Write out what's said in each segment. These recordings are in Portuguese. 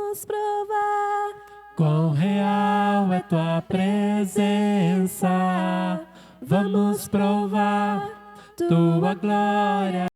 vamos provar quão real é tua presença. Vamos provar tua glória.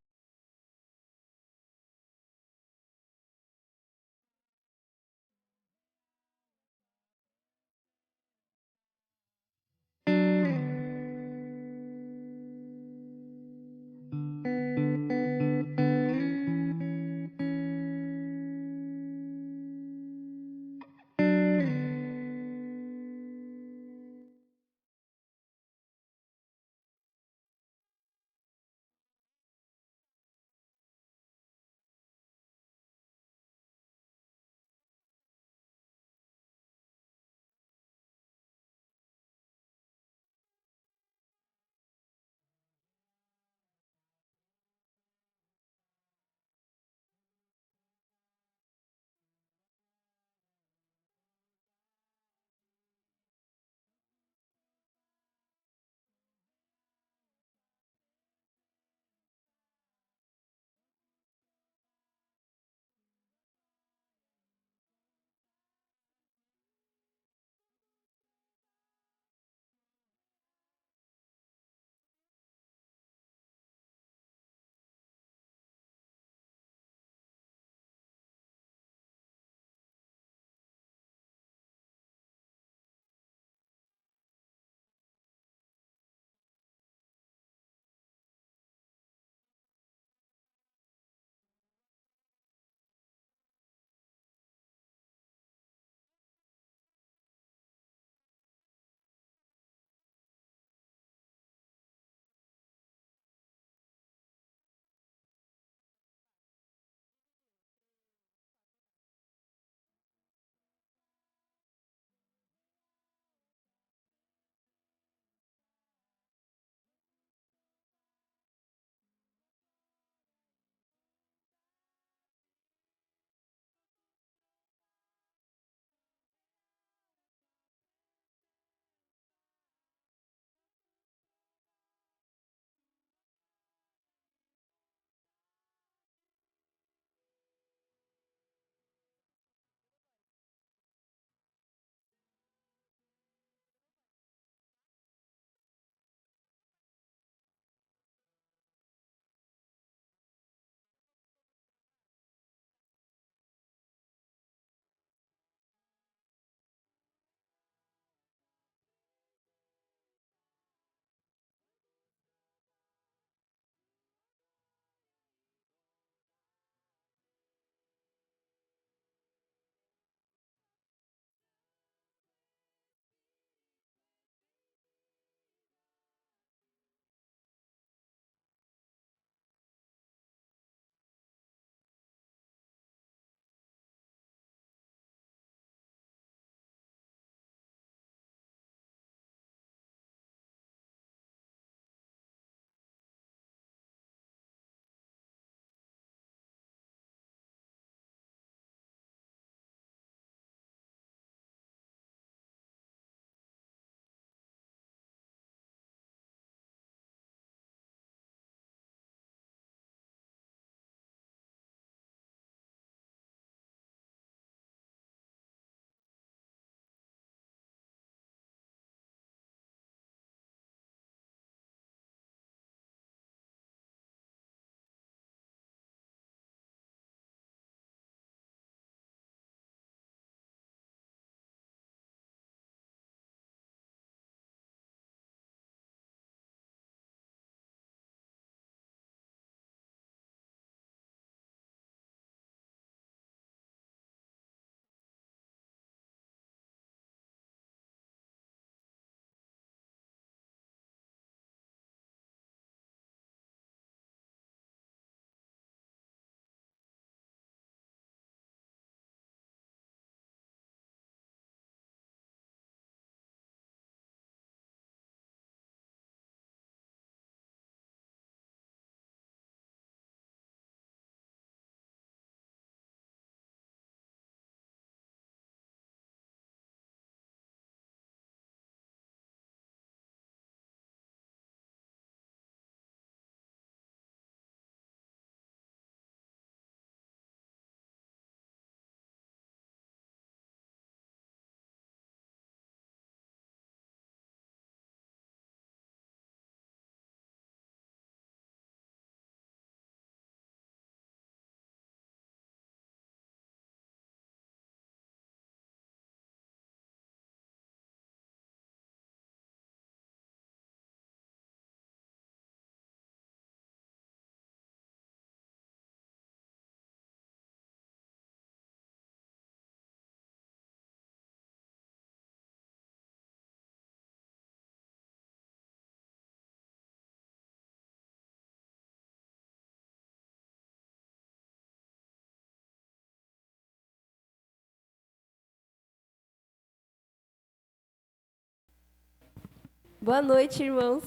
Boa noite, irmãos.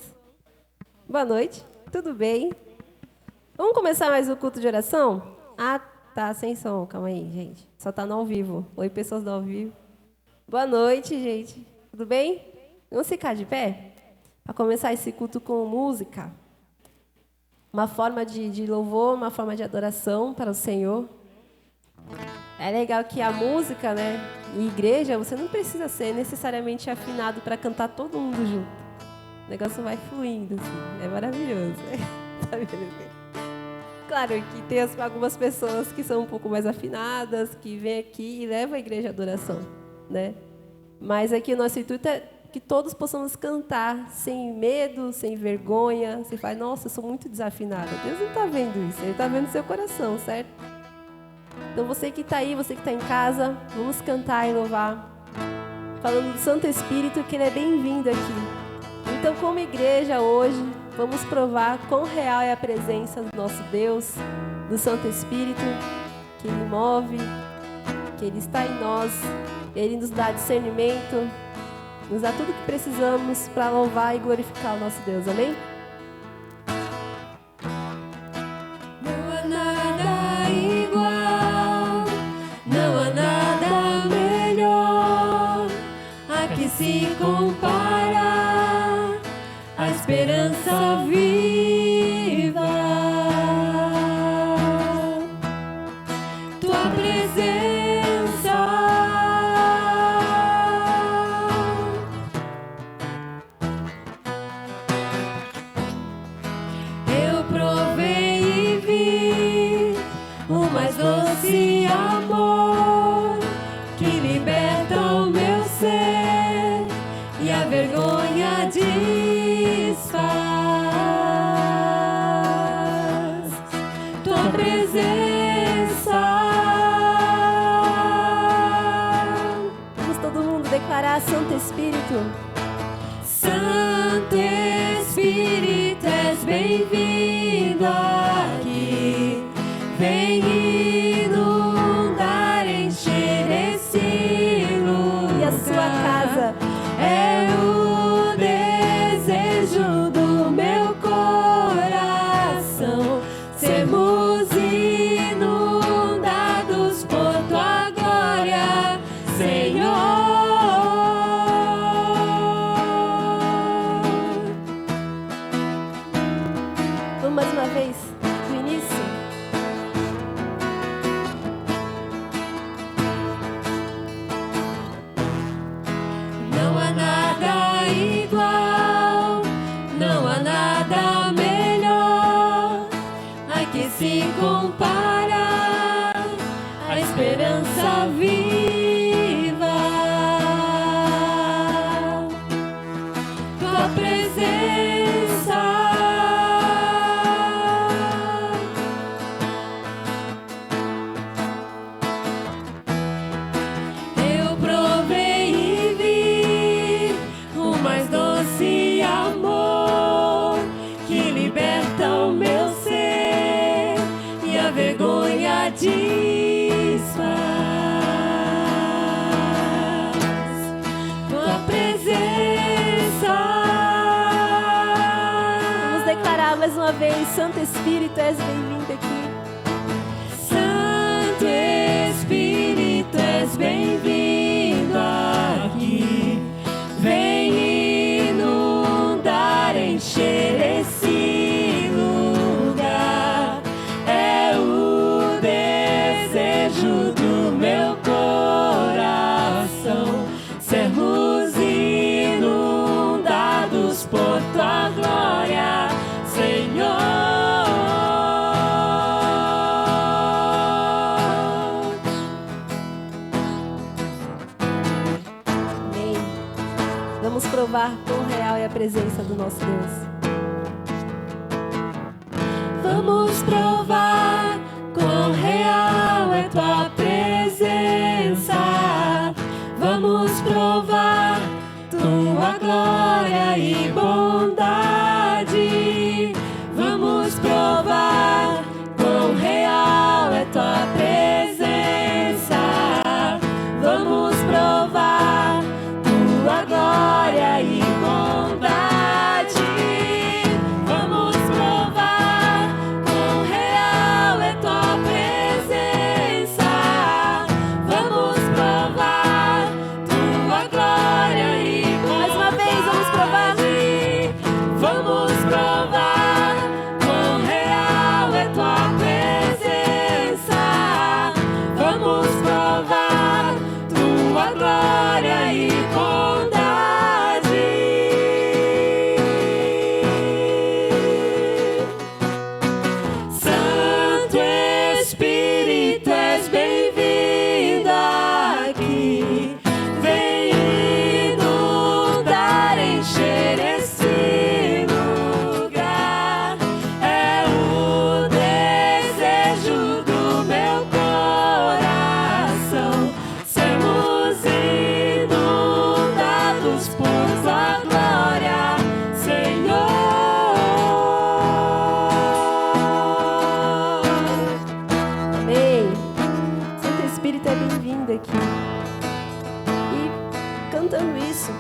Boa noite. Tudo bem? Vamos começar mais o culto de oração? Ah, tá sem som. Calma aí, gente. Só tá no ao vivo. Oi, pessoas do ao vivo. Boa noite, gente. Tudo bem? Vamos ficar de pé? Para começar esse culto com música. Uma forma de louvor, uma forma de adoração para o Senhor. É legal que a música, né, em igreja, você não precisa ser necessariamente afinado para cantar todo mundo junto. O negócio vai fluindo, assim. É maravilhoso. Tá vendo? Claro que tem algumas pessoas que são um pouco mais afinadas, que vêm aqui e levam a igreja à adoração, né? Mas aqui o nosso intuito é que todos possamos cantar sem medo, sem vergonha. Você fala, nossa, eu sou muito desafinada. Deus não está vendo isso, Ele está vendo o seu coração, certo? Então você que está aí, você que está em casa, vamos cantar e louvar, falando do Santo Espírito, que Ele é bem-vindo aqui. Então, como igreja hoje, vamos provar quão real é a presença do nosso Deus, do Santo Espírito, que Ele move, que Ele está em nós, Ele nos dá discernimento, nos dá tudo o que precisamos para louvar e glorificar o nosso Deus. Amém? Não há nada igual, não há nada melhor, a que se compara a esperança viva. Tua presença eu provei e vi o mais doce amor que liberta o meu ser e a vergonha desfaz. Tua presença. Vamos todo mundo declarar Santo Espírito. Santo Espírito, és bem-vindo aqui. Vem inundar, encher esse lugar. E a sua casa. É o desejo do meu coração, sermos inundados por tua glória, Senhor. Vamos mais uma vez, do início. Não há nada igual, não há nada melhor, a que se compara a esperança viva. Tua presença eu provei e vi o mais doce amor que liberta o meu ser e a vergonha desfaz. Tua presença. Vamos declarar mais uma vez, Santo Espírito, és bem-vindo aqui. Santo Espírito, és bem-vindo aqui. Vem inundar, encher esse lugar. É o desejo do meu coração, sermos inundados por tua glória, Senhor. Amém. Vamos provar quão real é a presença do nosso Deus. Vamos provar quão real é tua presença. Vamos provar tua glória e bondade. Vamos provar quão real é tua presença. Vamos provar tua glória e bondade. vamos provar tua glória e bondade. Santo Espírito, és bem-vindo aqui. Vem inundar, encher esse lugar. É o desejo do meu coração. Sermos inundados por tua glória, Senhor. Amém. Santo Espírito é bem-vindo aqui. E cantando isso,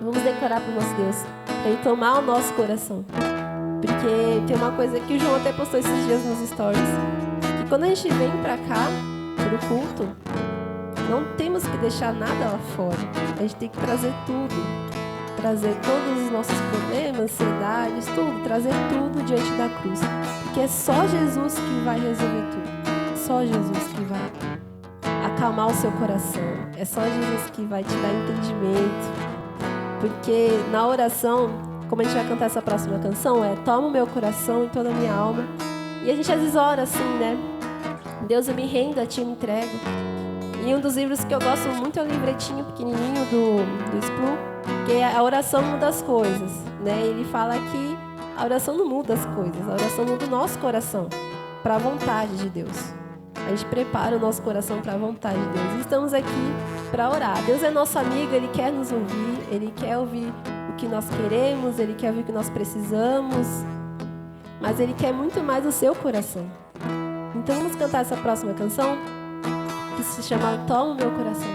vamos decorar para o nosso Deus, para Ele tomar o nosso coração. Porque tem uma coisa que o João até postou esses dias nos stories, que quando a gente vem para cá, pro culto, não temos que deixar nada lá fora. A gente tem que trazer tudo. Trazer todos os nossos problemas, ansiedades, tudo. Trazer tudo diante da cruz. Porque é só Jesus que vai resolver tudo. Só Jesus que vai acalmar o seu coração. É só Jesus que vai te dar entendimento. Porque na oração, como a gente vai cantar essa próxima canção, é toma o meu coração e toda a minha alma. E a gente às vezes ora assim, né? Deus, eu me rendo a Ti, eu me entrego. E um dos livros que eu gosto muito é o livretinho pequenininho do Spru, que é a oração muda as coisas, né? Ele fala que a oração não muda as coisas, a oração muda o nosso coração para a vontade de Deus. A gente prepara o nosso coração para a vontade de Deus. E estamos aqui para orar. Deus é nosso amigo, Ele quer nos ouvir, Ele quer ouvir o que nós queremos, Ele quer ouvir o que nós precisamos, mas Ele quer muito mais o seu coração. Então vamos cantar essa próxima canção, que se chama Toma o Meu Coração.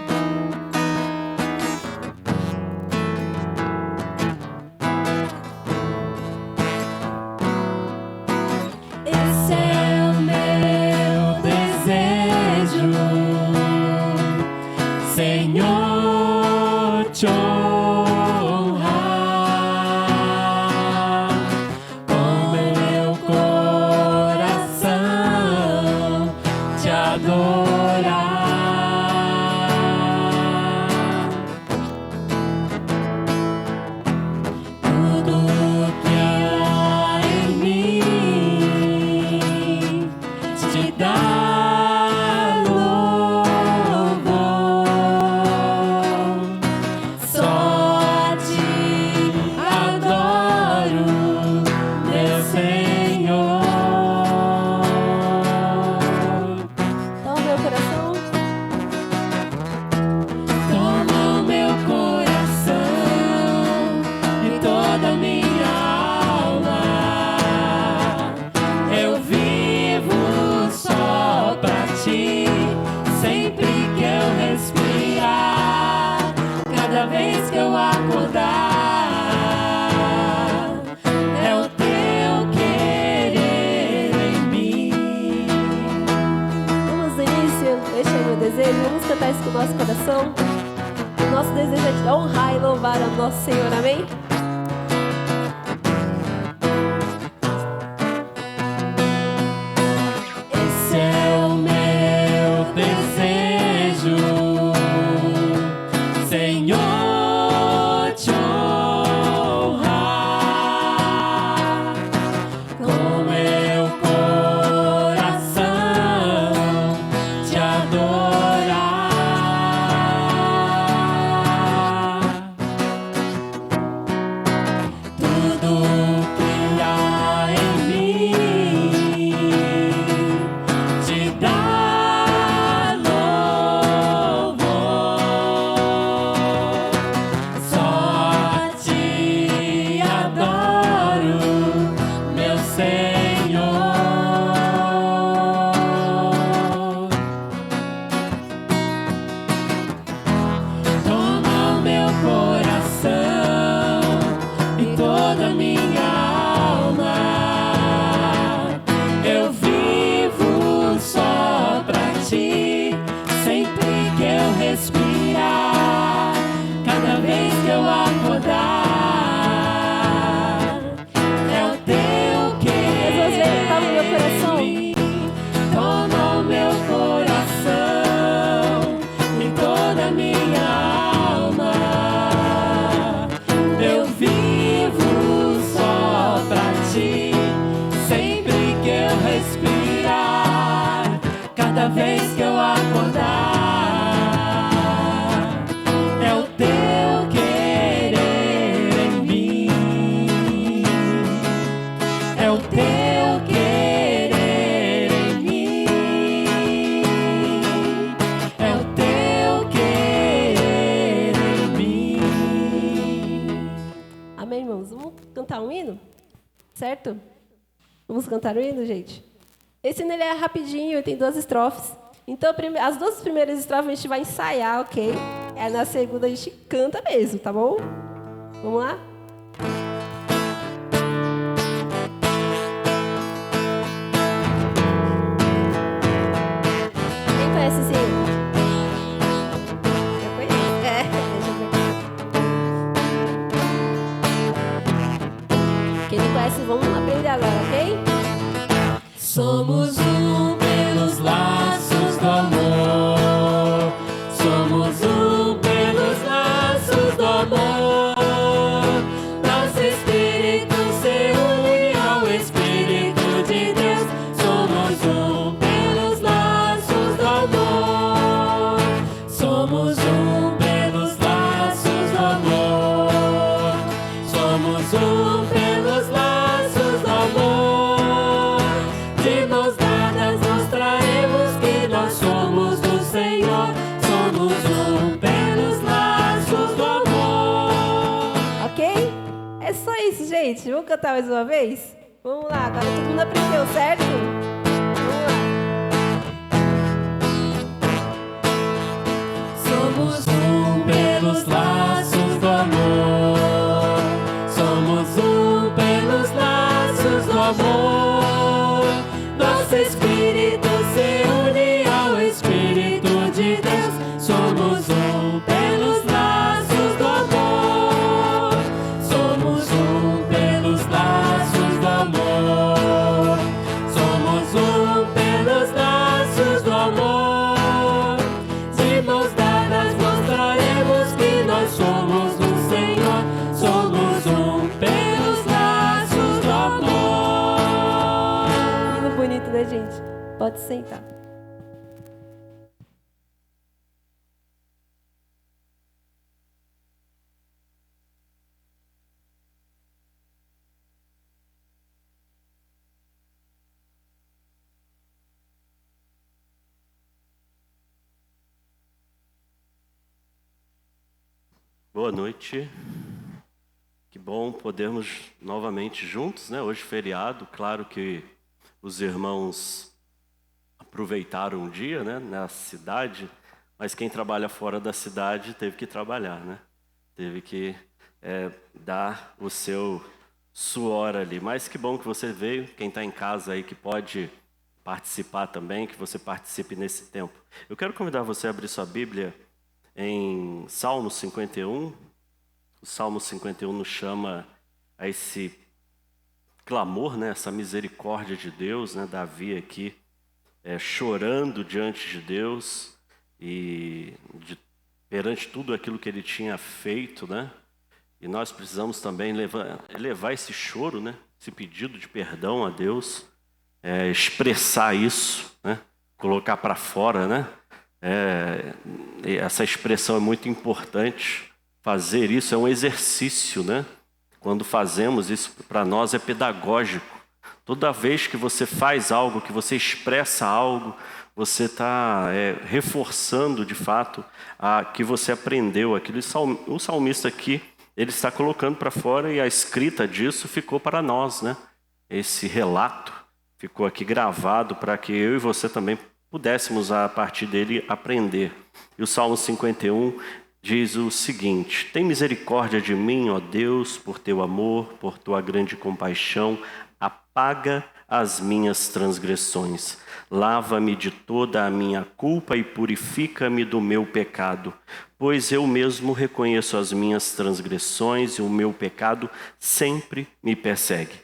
Esse é o meu desejo, Senhor, te honrar com meu coração, te adorar. Tudo que há em mim te dá louvor. Só te adoro, meu Senhor. Toma o meu coração. Toma o meu coração e toda a minha alma. Eu vivo só pra Ti, sempre que eu respirar, cada vez que eu acordar. É o Teu querer em mim. Vamos no início, este é o meu desejo. Vamos cantar isso com o nosso coração. O nosso desejo é de honrar e louvar ao nosso Senhor, amém? Esse é o meu desejo, Senhor, te honrar com meu coração, te adorar. Tudo que há em mim te dá louvor. Só te adoro, meu Senhor. hino, certo? Vamos cantar o hino, gente? Esse hino ele é rapidinho, tem 2 estrofes. Então, as 2 primeiras estrofes a gente vai ensaiar, ok? Na segunda a gente canta mesmo, tá bom? Vamos lá? Quem conhece esse hino? Eu conheço. Quem não conhece, vamos aprender agora, ok? Somos um pelos laços do amor. Somos um pelos laços do amor. Nosso espírito se une ao Espírito de Deus. Somos um pelos laços do amor. Somos um pelos laços do amor. Somos um pelos laços do amor. De mãos dadas mostraremos que nós somos do Senhor. Somos um pelos laços do amor. Ok? É só isso, gente. Vamos cantar mais uma vez? Vamos lá, agora todo mundo aprendeu, certo? Vamos lá. Somos um pelos laços do amor. Somos um pelos laços do amor. Nosso espírito se une ao Espírito de Deus. Somos um pelos laços do amor. Somos um pelos laços do amor. Somos um pelos laços do amor. De mãos dadas mostraremos que nós somos do Senhor. Somos um pelos laços do amor. Hino bonito, né, gente? Pode sentar. Boa noite. Que bom podermos novamente juntos, né? Hoje feriado, claro que os irmãos aproveitaram o dia, né, na cidade, mas quem trabalha fora da cidade teve que trabalhar, né? Teve que dar o seu suor ali. Mas que bom que você veio, quem está em casa aí que pode participar também, que você participe nesse tempo. Eu quero convidar você a abrir sua Bíblia em Salmo 51. O Salmo 51 nos chama a esse clamor, né, essa misericórdia de Deus, né, Davi aqui chorando diante de Deus e perante tudo aquilo que ele tinha feito, né? E nós precisamos também levar esse choro, né, esse pedido de perdão a Deus, expressar isso, né, colocar para fora, né? Essa expressão é muito importante. Fazer isso é um exercício, né? Quando fazemos isso, para nós é pedagógico. Toda vez que você faz algo, que você expressa algo, você está reforçando de fato que você aprendeu aquilo. O salmista aqui, ele está colocando para fora, e a escrita disso ficou para nós, né? Esse relato ficou aqui gravado para que eu e você também pudéssemos, a partir dele, aprender. E o Salmo 51 diz o seguinte: tem misericórdia de mim, ó Deus, por teu amor, por tua grande compaixão, apaga as minhas transgressões. Lava-me de toda a minha culpa e purifica-me do meu pecado. Pois eu mesmo reconheço as minhas transgressões e o meu pecado sempre me persegue.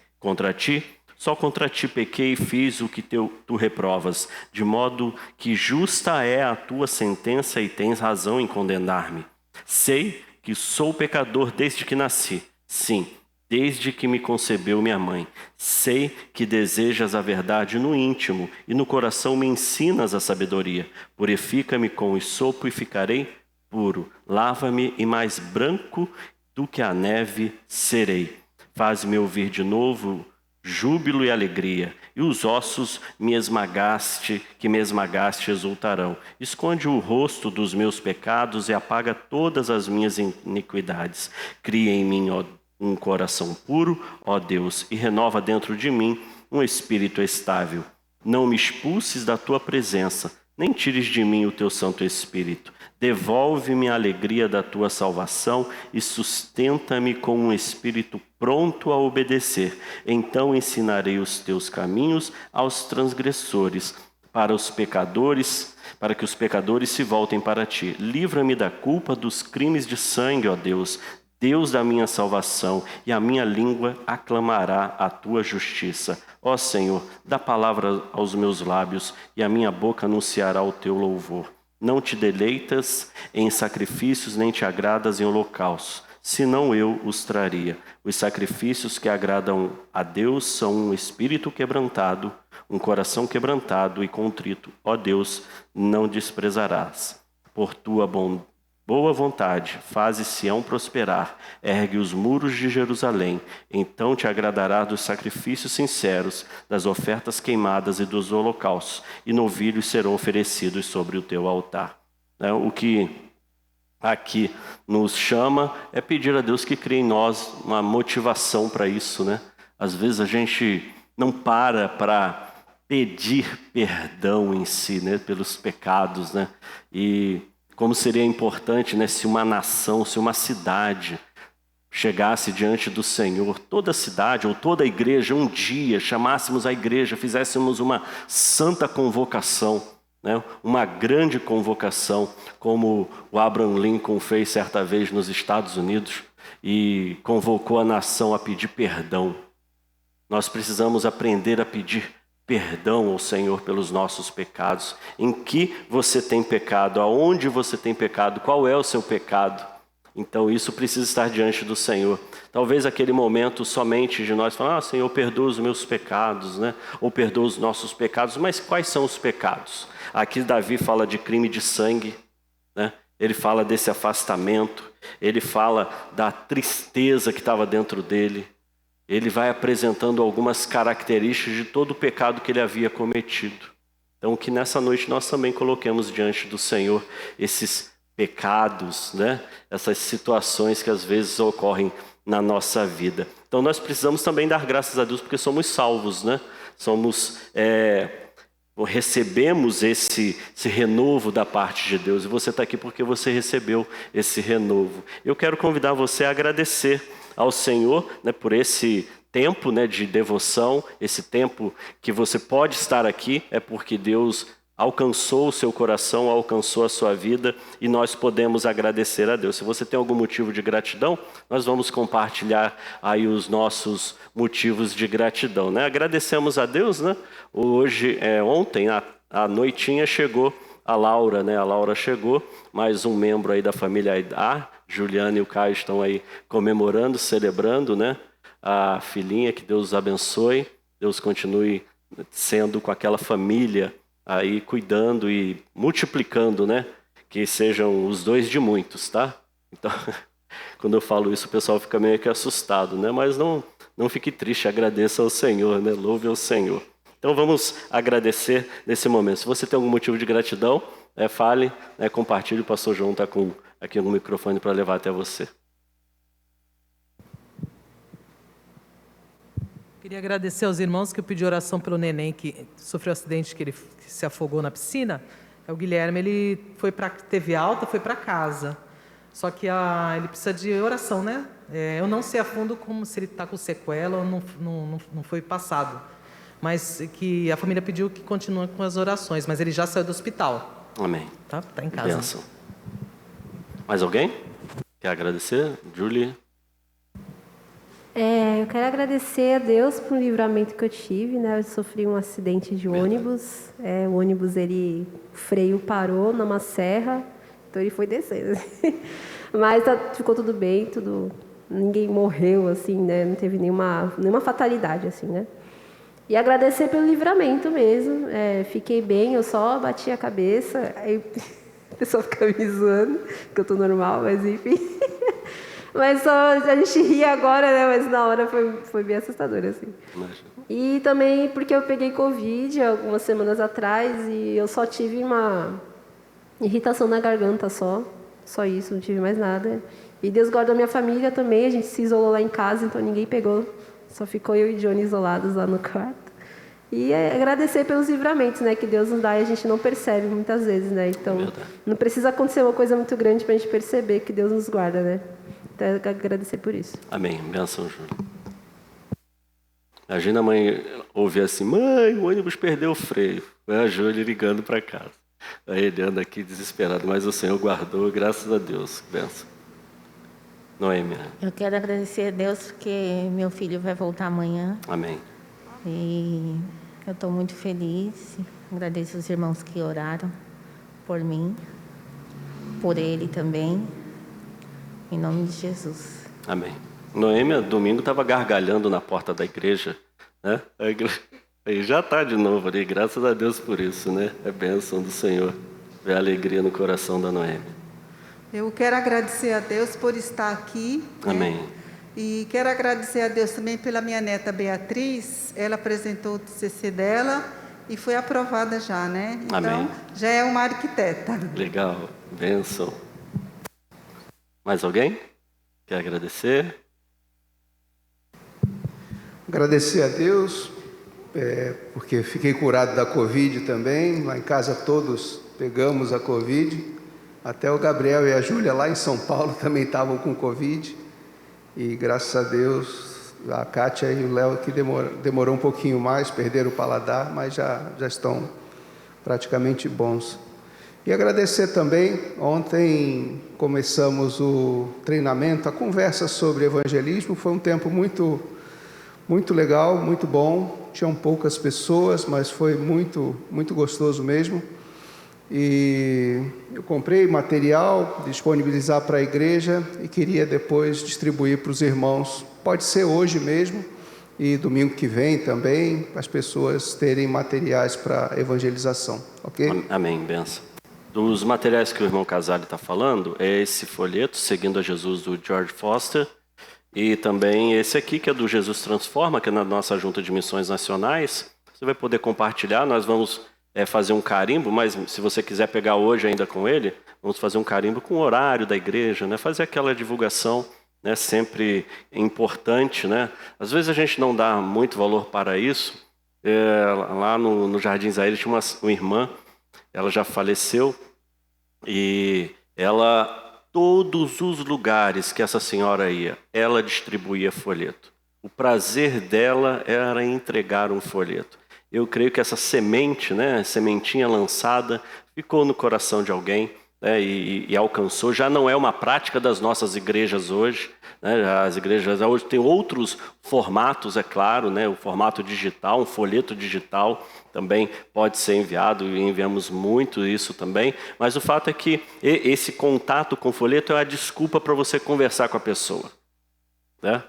Só contra ti pequei e fiz o que tu reprovas, de modo que justa é a tua sentença e tens razão em condenar-me. Sei que sou pecador desde que nasci, sim, desde que me concebeu minha mãe. Sei que desejas a verdade no íntimo e no coração me ensinas a sabedoria. Purifica-me com o sopo e ficarei puro. Lava-me e mais branco do que a neve serei. Faz-me ouvir de novo júbilo e alegria, e os ossos que me esmagaste exultarão. Esconde o rosto dos meus pecados e apaga todas as minhas iniquidades. Cria em mim, ó um coração puro, ó Deus, e renova dentro de mim um espírito estável. Não me expulses da tua presença, nem tires de mim o teu Santo Espírito. Devolve-me a alegria da tua salvação e sustenta-me com um espírito pronto a obedecer. Então ensinarei os teus caminhos aos transgressores, para que os pecadores se voltem para ti. Livra-me da culpa dos crimes de sangue, ó Deus, Deus da minha salvação, e a minha língua aclamará a tua justiça. Ó Senhor, dá palavra aos meus lábios, e a minha boca anunciará o teu louvor. Não te deleitas em sacrifícios, nem te agradas em holocaustos, senão eu os traria. Os sacrifícios que agradam a Deus são um espírito quebrantado, um coração quebrantado e contrito. Ó Deus, não desprezarás. Por tua boa vontade, faze Sião prosperar, ergue os muros de Jerusalém. Então te agradará dos sacrifícios sinceros, das ofertas queimadas e dos holocaustos, e novilhos serão oferecidos sobre o teu altar. O que aqui nos chama é pedir a Deus que crie em nós uma motivação para isso, né? Às vezes a gente não para pedir perdão em si, né? Pelos pecados, né? E como seria importante, né, se uma nação, se uma cidade chegasse diante do Senhor, toda a cidade ou toda a igreja, um dia chamássemos a igreja, fizéssemos uma santa convocação, né, uma grande convocação, como o Abraham Lincoln fez certa vez nos Estados Unidos e convocou a nação a pedir perdão. Nós precisamos aprender a pedir perdão ao Senhor pelos nossos pecados. Em que você tem pecado? Aonde você tem pecado? Qual é o seu pecado? Então isso precisa estar diante do Senhor. Talvez aquele momento somente de nós falar, Senhor, perdoa os meus pecados, né? Ou perdoa os nossos pecados. Mas quais são os pecados? Aqui Davi fala de crime de sangue, né? Ele fala desse afastamento, ele fala da tristeza que estava dentro dele. Ele vai apresentando algumas características de todo o pecado que ele havia cometido. Então, que nessa noite nós também coloquemos diante do Senhor esses pecados, né? Essas situações que às vezes ocorrem na nossa vida. Então, nós precisamos também dar graças a Deus porque somos salvos, né? Recebemos esse renovo da parte de Deus. E você está aqui porque você recebeu esse renovo. Eu quero convidar você a agradecer ao Senhor, né, por esse tempo, né, de devoção, esse tempo que você pode estar aqui, é porque Deus alcançou o seu coração, alcançou a sua vida e nós podemos agradecer a Deus. Se você tem algum motivo de gratidão, nós vamos compartilhar aí os nossos motivos de gratidão, né? Agradecemos a Deus, né? Ontem, à noitinha, chegou a Laura, né? A Laura chegou, mais um membro aí da família Aidar. Juliana e o Caio estão aí comemorando, celebrando, né? A filhinha, que Deus os abençoe. Deus continue sendo com aquela família aí, cuidando e multiplicando, né? Que sejam os dois de muitos, tá? Então, quando eu falo isso, o pessoal fica meio que assustado, né? Mas não fique triste, agradeça ao Senhor, né? Louve ao Senhor. Então vamos agradecer nesse momento. Se você tem algum motivo de gratidão, fale, né? Compartilhe. O pastor João está com aqui no microfone para levar até você. Queria agradecer aos irmãos que eu pedi oração pelo neném que sofreu um acidente, que se afogou na piscina. O Guilherme, ele teve alta, foi para casa. Só que ele precisa de oração, né? Eu não sei a fundo como se ele está com sequela ou não foi passado. Mas que a família pediu que continue com as orações, mas ele já saiu do hospital. Amém. Tá em casa. Bênção. Mais alguém? Quer agradecer? Julie? Eu quero agradecer a Deus por livramento que eu tive, né? Eu sofri um acidente de ônibus. O ônibus, o freio parou numa serra, então ele foi descendo. Mas ficou tudo bem, ninguém morreu, assim, né? Não teve nenhuma fatalidade, assim, né? E agradecer pelo livramento mesmo. Fiquei bem, eu só bati a cabeça, aí o pessoal fica me zoando, que eu tô normal, mas enfim. Mas só a gente ri agora, né? Mas na hora foi bem assustador, assim. E também porque eu peguei Covid algumas semanas atrás e eu só tive uma irritação na garganta só isso, não tive mais nada. E Deus guardou minha família também, a gente se isolou lá em casa, então ninguém pegou. Só ficou eu e Johnny isolados lá no quarto. E agradecer pelos livramentos, né, que Deus nos dá e a gente não percebe muitas vezes, né? Então, não precisa acontecer uma coisa muito grande para a gente perceber que Deus nos guarda, né? Então, eu quero agradecer por isso. Amém. Benção, Júlia. Imagina a mãe ouvir assim: mãe, o ônibus perdeu o freio. Foi a Júlia ligando para casa. Aí ele anda aqui desesperado, mas o Senhor guardou, graças a Deus. Benção. Noêmia. Eu quero agradecer a Deus porque meu filho vai voltar amanhã. Amém. E eu estou muito feliz. Agradeço os irmãos que oraram por mim, por ele também. Em nome de Jesus. Amém. Noêmia, domingo, estava gargalhando na porta da igreja, né? Aí já está de novo ali, graças a Deus por isso, né? É bênção do Senhor ver a alegria no coração da Noêmia. Eu quero agradecer a Deus por estar aqui. Amém. Né? E quero agradecer a Deus também pela minha neta Beatriz. Ela apresentou o TCC dela e foi aprovada já, né? Então, Amém. Já é uma arquiteta. Legal, bênção. Mais alguém quer agradecer? Agradecer a Deus, porque fiquei curado da Covid também. Lá em casa todos pegamos a Covid. Até o Gabriel e a Júlia lá em São Paulo também estavam com Covid. E graças a Deus, a Kátia e o Léo que demorou um pouquinho mais, perderam o paladar, mas já estão praticamente bons. E agradecer também, ontem começamos o treinamento, a conversa sobre evangelismo. Foi um tempo muito legal, muito bom. Tinham poucas pessoas, mas foi muito gostoso mesmo. E eu comprei material, disponibilizar para a igreja e queria depois distribuir para os irmãos. Pode ser hoje mesmo e domingo que vem também, para as pessoas terem materiais para evangelização, ok? Amém, benção. Dos materiais que o irmão Casale está falando, é esse folheto, Seguindo a Jesus, do George Foster, e também esse aqui, que é do Jesus Transforma, que é na nossa Junta de Missões Nacionais. Você vai poder compartilhar, nós vamos fazer um carimbo, mas se você quiser pegar hoje ainda com ele, vamos fazer um carimbo com o horário da igreja, né? Fazer aquela divulgação, né? Sempre importante, né? Às vezes a gente não dá muito valor para isso. Lá no Jardim Zaire tinha uma irmã, ela já faleceu, e ela, todos os lugares que essa senhora ia, ela distribuía folheto. O prazer dela era entregar um folheto. Eu creio que essa semente, né, sementinha lançada, ficou no coração de alguém, né, e alcançou. Já não é uma prática das nossas igrejas hoje, né, as igrejas hoje têm outros formatos, é claro, né, o formato digital, um folheto digital também pode ser enviado, e enviamos muito isso também, mas o fato é que esse contato com o folheto é a desculpa para você conversar com a pessoa, né?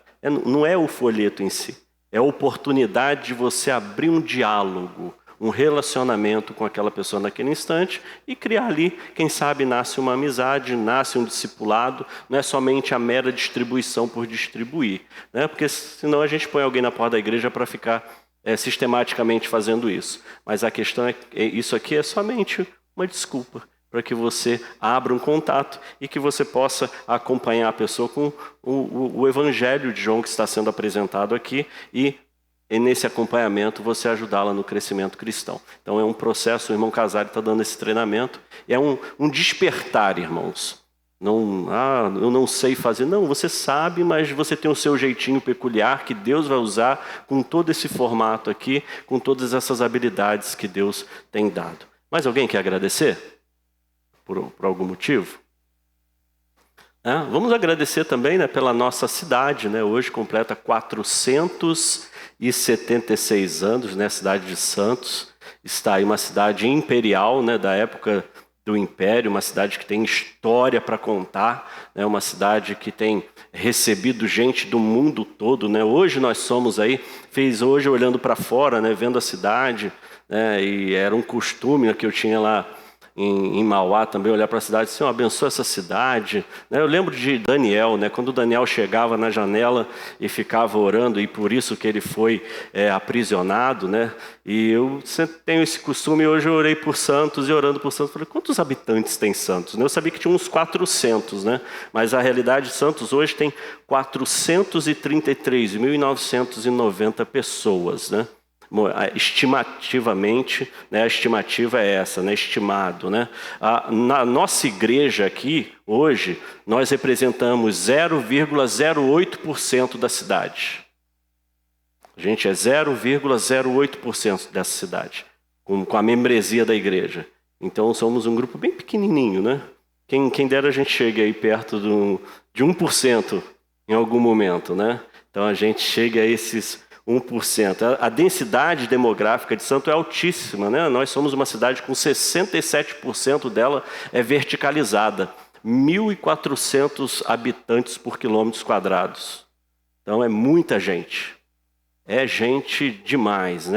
Não é o folheto em si. É a oportunidade de você abrir um diálogo, um relacionamento com aquela pessoa naquele instante e criar ali, quem sabe, nasce uma amizade, nasce um discipulado, não é somente a mera distribuição por distribuir, né? Porque senão a gente põe alguém na porta da igreja para ficar sistematicamente fazendo isso. Mas a questão é que isso aqui é somente uma desculpa para que você abra um contato e que você possa acompanhar a pessoa com o Evangelho de João que está sendo apresentado aqui e nesse acompanhamento você ajudá-la no crescimento cristão. Então é um processo, o irmão Casale está dando esse treinamento, é um despertar, irmãos. Não, eu não sei fazer. Não, você sabe, mas você tem o seu jeitinho peculiar que Deus vai usar com todo esse formato aqui, com todas essas habilidades que Deus tem dado. Mais alguém quer agradecer? Por algum motivo? Vamos agradecer também, né, pela nossa cidade, né? Hoje completa 476 anos, né? A cidade de Santos está aí, uma cidade imperial, né, da época do Império, uma cidade que tem história para contar, né? Uma cidade que tem recebido gente do mundo todo, né? Hoje nós somos aí, hoje olhando para fora, né, vendo a cidade, né, e era um costume que eu tinha lá em Mauá também, olhar para a cidade, Senhor, abençoa essa cidade. Eu lembro de Daniel, quando Daniel chegava na janela e ficava orando, e por isso que ele foi aprisionado, e eu sempre tenho esse costume, hoje eu orei por Santos, e orando por Santos, falei, quantos habitantes tem Santos? Eu sabia que tinha uns 400, mas a realidade de Santos hoje tem 433.990 pessoas, estimativamente, a estimativa é essa, estimado. Na nossa igreja aqui, hoje, nós representamos 0,08% da cidade. A gente é 0,08% dessa cidade, com a membresia da igreja. Então, somos um grupo bem pequenininho, Quem dera a gente chegue aí perto de 1% em algum momento, Então, a gente chega a esses 1%. A densidade demográfica de Santos é altíssima, Nós somos uma cidade com 67% dela é verticalizada, 1.400 habitantes por quilômetros quadrados. Então é muita gente, é gente demais,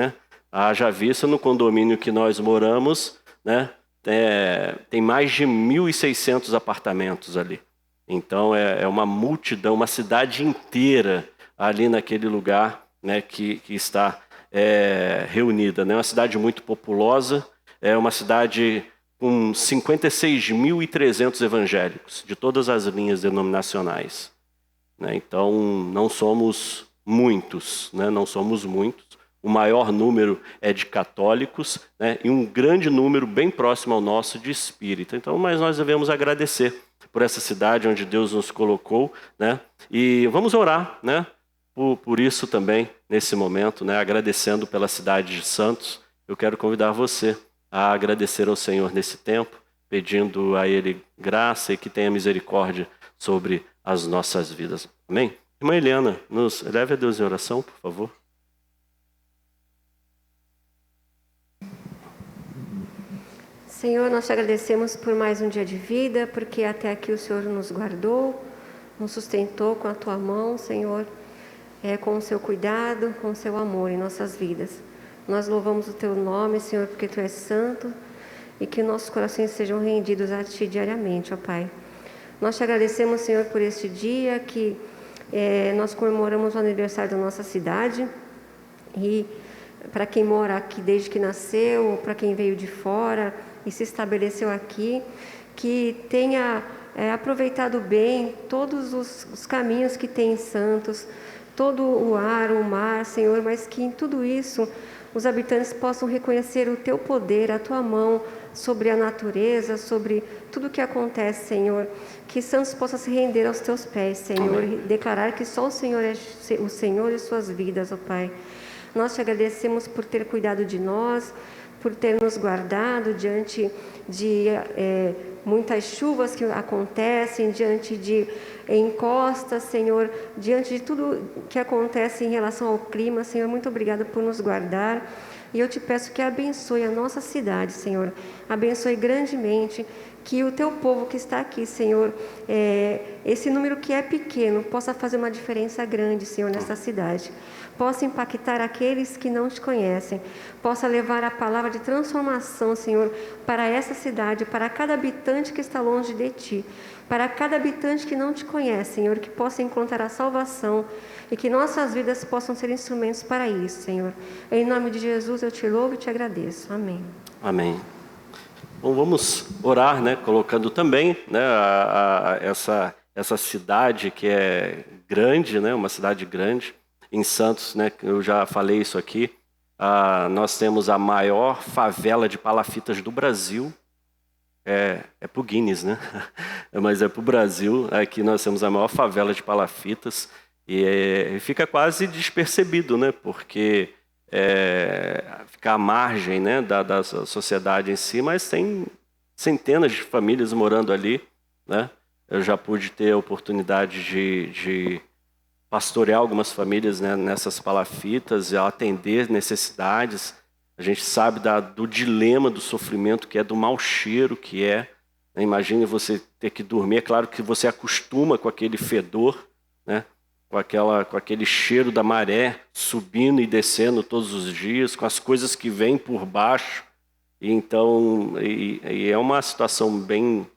Haja vista no condomínio que nós moramos, tem mais de 1.600 apartamentos ali. Então é uma multidão, uma cidade inteira ali naquele lugar, que está reunida. É uma cidade muito populosa, é uma cidade com 56.300 evangélicos, de todas as linhas denominacionais. Então, não somos muitos, não somos muitos. O maior número é de católicos, e um grande número, bem próximo ao nosso, de espírita. Então, mas nós devemos agradecer por essa cidade onde Deus nos colocou, e vamos orar, por isso também, nesse momento, agradecendo pela cidade de Santos. Eu quero convidar você a agradecer ao Senhor nesse tempo, pedindo a Ele graça e que tenha misericórdia sobre as nossas vidas. Amém? Irmã Eliana, nos leve a Deus em oração, por favor. Senhor, nós te agradecemos por mais um dia de vida, porque até aqui o Senhor nos guardou, nos sustentou com a tua mão, Senhor, com o seu cuidado, com o seu amor em nossas vidas. Nós louvamos o teu nome, Senhor, porque tu és santo e que nossos corações sejam rendidos a ti diariamente, ó Pai. Nós te agradecemos, Senhor, por este dia que nós comemoramos o aniversário da nossa cidade, e para quem mora aqui desde que nasceu, para quem veio de fora e se estabeleceu aqui, que tenha aproveitado bem todos os caminhos que tem em Santos, todo o ar, o mar, Senhor, mas que em tudo isso os habitantes possam reconhecer o teu poder, a tua mão sobre a natureza, sobre tudo o que acontece, Senhor. Que Santos possa se render aos teus pés, Senhor, Amém. E declarar que só o Senhor é o Senhor e suas vidas, ó Pai. Nós te agradecemos por ter cuidado de nós, por ter nos guardado diante de muitas chuvas que acontecem, diante de encostas, Senhor, diante de tudo que acontece em relação ao clima, Senhor. Muito obrigada por nos guardar. E eu te peço que abençoe a nossa cidade, Senhor. Abençoe grandemente, que o teu povo que está aqui, Senhor, esse número que é pequeno, possa fazer uma diferença grande, Senhor, nessa cidade. Possa impactar aqueles que não te conhecem, possa levar a palavra de transformação, Senhor, para essa cidade, para cada habitante que está longe de Ti, para cada habitante que não te conhece, Senhor, que possa encontrar a salvação e que nossas vidas possam ser instrumentos para isso, Senhor. Em nome de Jesus eu te louvo e te agradeço. Amém. Amém. Bom, vamos orar, colocando também, essa cidade que é grande, uma cidade grande. Em Santos, eu já falei isso aqui, nós temos a maior favela de palafitas do Brasil. É para o Guinness, mas é para o Brasil. Aqui nós temos a maior favela de palafitas e fica quase despercebido, porque fica à margem da sociedade em si, mas tem centenas de famílias morando ali. Eu já pude ter a oportunidade de pastorear algumas famílias nessas palafitas e atender necessidades. A gente sabe do dilema do sofrimento que é, do mau cheiro que é. Imagine você ter que dormir, é claro que você acostuma com aquele fedor, com aquele cheiro da maré subindo e descendo todos os dias, com as coisas que vêm por baixo. E então, é uma situação bem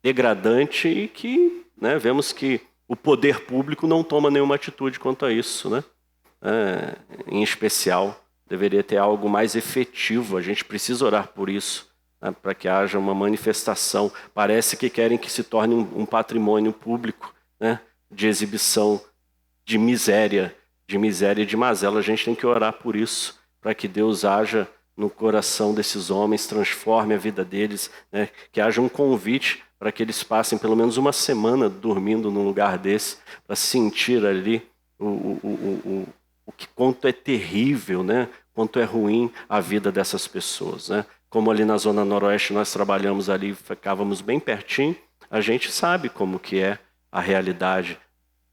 degradante e que, né, vemos que o poder público não toma nenhuma atitude quanto a isso, né? Em especial, deveria ter algo mais efetivo. A gente precisa orar por isso, né, para que haja uma manifestação. Parece que querem que se torne um patrimônio público, né, de exibição de miséria e de mazela. A gente tem que orar por isso, para que Deus haja no coração desses homens, transforme a vida deles, né, que haja um convite para que eles passem pelo menos uma semana dormindo num lugar desse, para sentir ali quanto é terrível, né, quanto é ruim a vida dessas pessoas, né? Como ali na Zona Noroeste nós trabalhamos ali, ficávamos bem pertinho, a gente sabe como que é a realidade